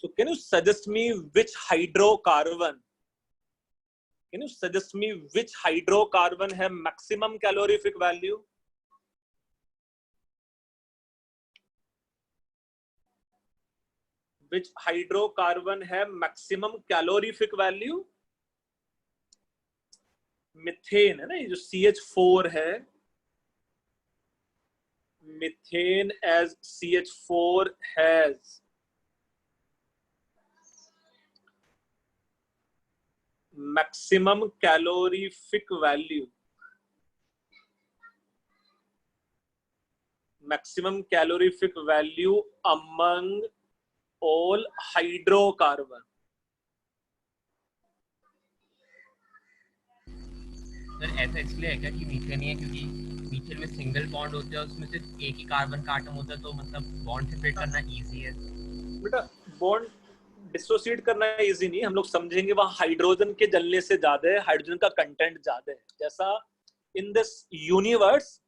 S1: So can you suggest me which hydrocarbon? Can you suggest me which hydrocarbon have maximum calorific value? Which hydrocarbon have maximum calorific value? Methane है ना, ये जो CH4 है, methane as CH4 has maximum calorific value. Maximum calorific value among all hydrocarbon.
S3: Sir ऐसा इसलिए है क्या कि मीथेन ही है क्योंकि मीथेन में सिंगल बॉन्ड होते हैं, उसमें सिर्फ एक ही कार्बन का एटम होता है, तो मतलब बॉन्ड सेपरेट करना इजी है.
S1: बेटा बॉन्ड डिसोसिएट करना इजी नहीं, हम लोग समझेंगे वहां हाइड्रोजन के जलने से ज्यादा है, हाइड्रोजन का कंटेंट ज्यादा है. जैसा in this universe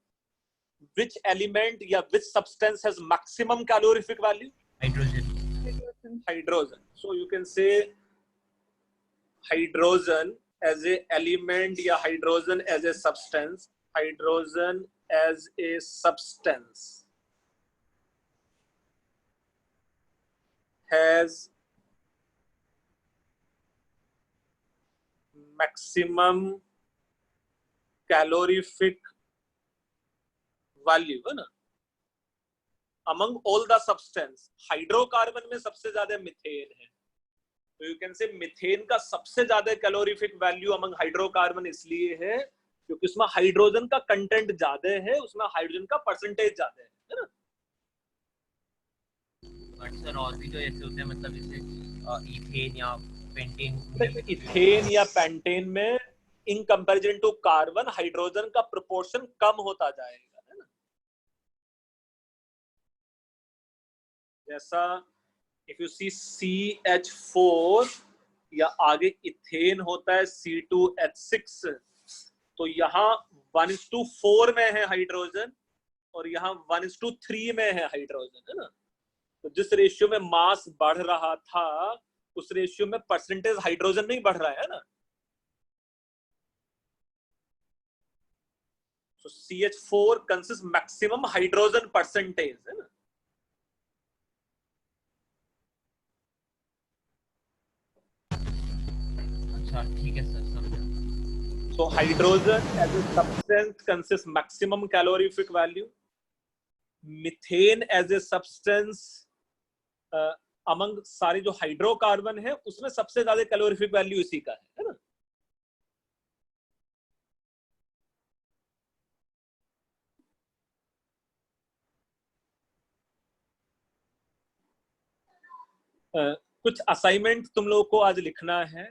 S1: which element या which substance has maximum calorific value? Hydrogen. So you can say hydrogen as a element या hydrogen as a substance. Hydrogen as a substance has maximum calorific value, है ना, among all the substance. Hydrocarbon में सबसे ज्यादा methane है, तो you can से methane का सबसे ज्यादा कैलोरीफिक वैल्यू अमंग हाइड्रोकार्बन इसलिए है क्योंकि उसमें हाइड्रोजन का कंटेंट ज्यादा है, उसमें हाइड्रोजन का परसेंटेज ज्यादा है ना.
S3: बट सर और भी तो ऐसे होते हैं, मतलब जैसे इथेन या पेंटेन.
S1: इथेन या पेंटेन में in comparison to carbon hydrogen का प्रोपोर्शन कम होता जाएगा, है ना. जैसा इफ यू सी CH4 या आगे इथेन होता है C2H6, तो यहाँ 1:4 में है हाइड्रोजन, और यहाँ 1:3 में है हाइड्रोजन, है ना। तो जिस रेशियो में मास बढ़ रहा था उस रेशियो में परसेंटेज हाइड्रोजन नहीं बढ़ रहा है ना। So CH4 consists maximum hydrogen percentage, है ना।
S3: अच्छा ठीक है सर, समझा।
S1: So hydrogen as a substance consists maximum calorific value. Methane as a substance among सारे जो हाइड्रोकार्बन है उसमें सबसे ज्यादा कैलोरीफिक वैल्यू इसी का है ना। कुछ असाइनमेंट तुम लोगों को आज लिखना है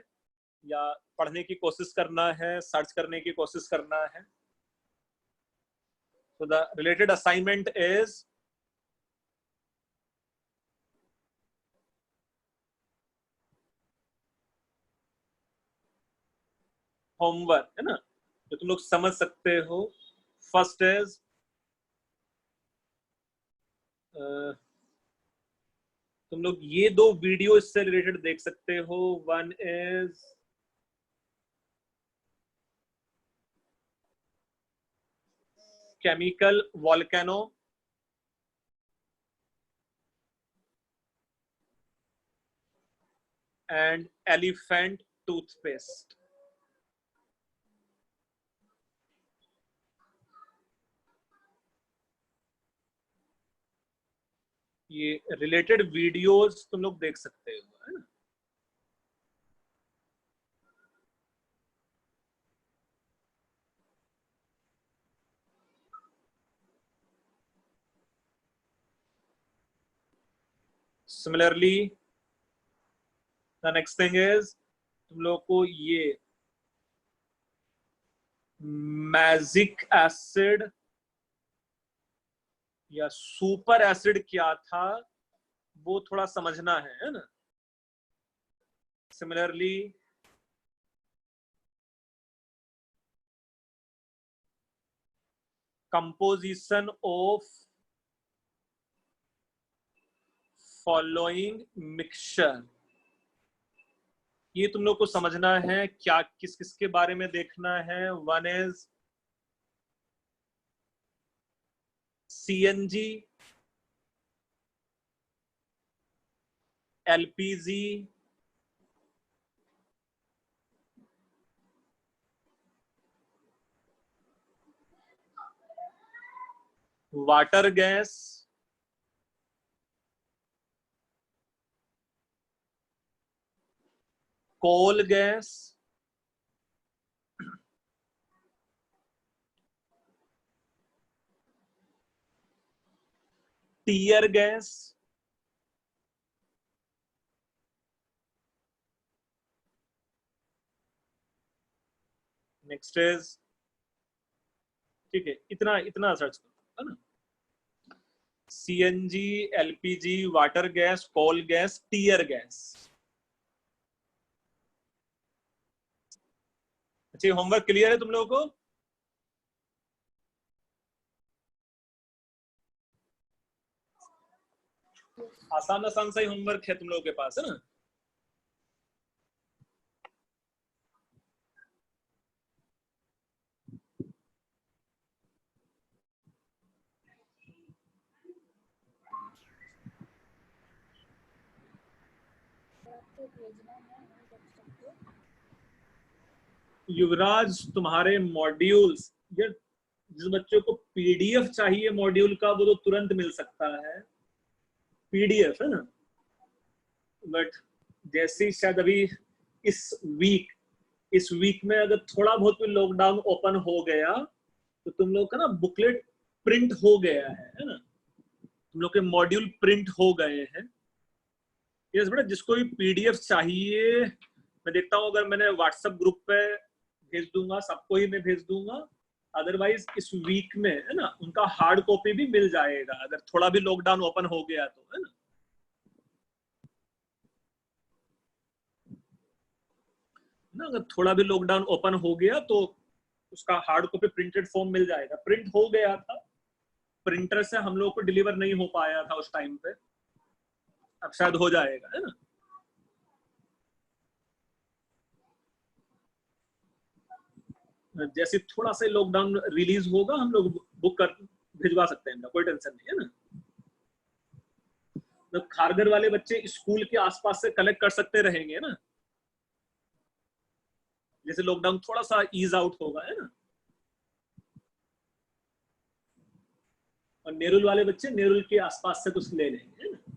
S1: या पढ़ने की कोशिश करना है, सर्च करने की कोशिश करना है। So the related assignment is homework, है ना, जो तुम लोग समझ सकते हो। फर्स्ट इज तुम लोग ये 2 वीडियो इससे रिलेटेड देख सकते हो। One is chemical volcano and elephant toothpaste. ये रिलेटेड वीडियोस तुम लोग देख सकते हो, है ना। Similarly the next thing is तुम लोग को ये मैजिक एसिड या सुपर एसिड क्या था वो थोड़ा समझना है ना। Similarly composition of following mixture, ये तुम लोग को समझना है। क्या किस किस के बारे में देखना है। One is CNG, LPG, water gas, coal gas, tear gas, next is, ठीक है, इतना इतना सर्च करो, है ना। CNG, LPG, water gas, coal gas, tear gas. अच्छा, होमवर्क क्लियर है तुम लोगों को? आसान आसान सा ही होमवर्क है तुम लोगों के पास, है ना। युवराज तुम्हारे मॉड्यूल्स, या जिस बच्चों को PDF चाहिए मॉड्यूल का वो तो तुरंत मिल सकता है, PDF, है ना। बट जैसे शायद अभी इस वीक में अगर थोड़ा बहुत भी लॉकडाउन ओपन हो गया तो तुम लोग का ना बुकलेट प्रिंट हो गया है ना। तुम लोग के मॉड्यूल प्रिंट हो गए हैं। यस बेटा, जिसको भी PDF चाहिए मैं देखता हूँ, अगर मैंने व्हाट्सएप ग्रुप पे भेज दूंगा, सबको ही मैं भेज दूंगा। अदरवाइज इस वीक में, है ना, उनका हार्ड कॉपी भी मिल जाएगा अगर थोड़ा भी लॉकडाउन ओपन हो गया तो, है ना। अगर थोड़ा भी लॉकडाउन ओपन हो गया तो उसका हार्ड कॉपी प्रिंटेड फॉर्म मिल जाएगा। प्रिंट हो गया था प्रिंटर से हम लोग को डिलीवर नहीं हो पाया था उस टाइम पे, अब शायद हो जाएगा, है ना। जैसे थोड़ा सा लॉकडाउन रिलीज होगा हम लोग बुक कर भिजवा सकते हैं, कोई टेंशन नहीं है ना। तो खारगर वाले बच्चे स्कूल के आसपास से कलेक्ट कर सकते रहेंगे ना, जैसे लॉकडाउन थोड़ा सा ईज आउट होगा, है ना। और नेरुल वाले बच्चे नेरुल के आसपास से कुछ ले लेंगे, है ना।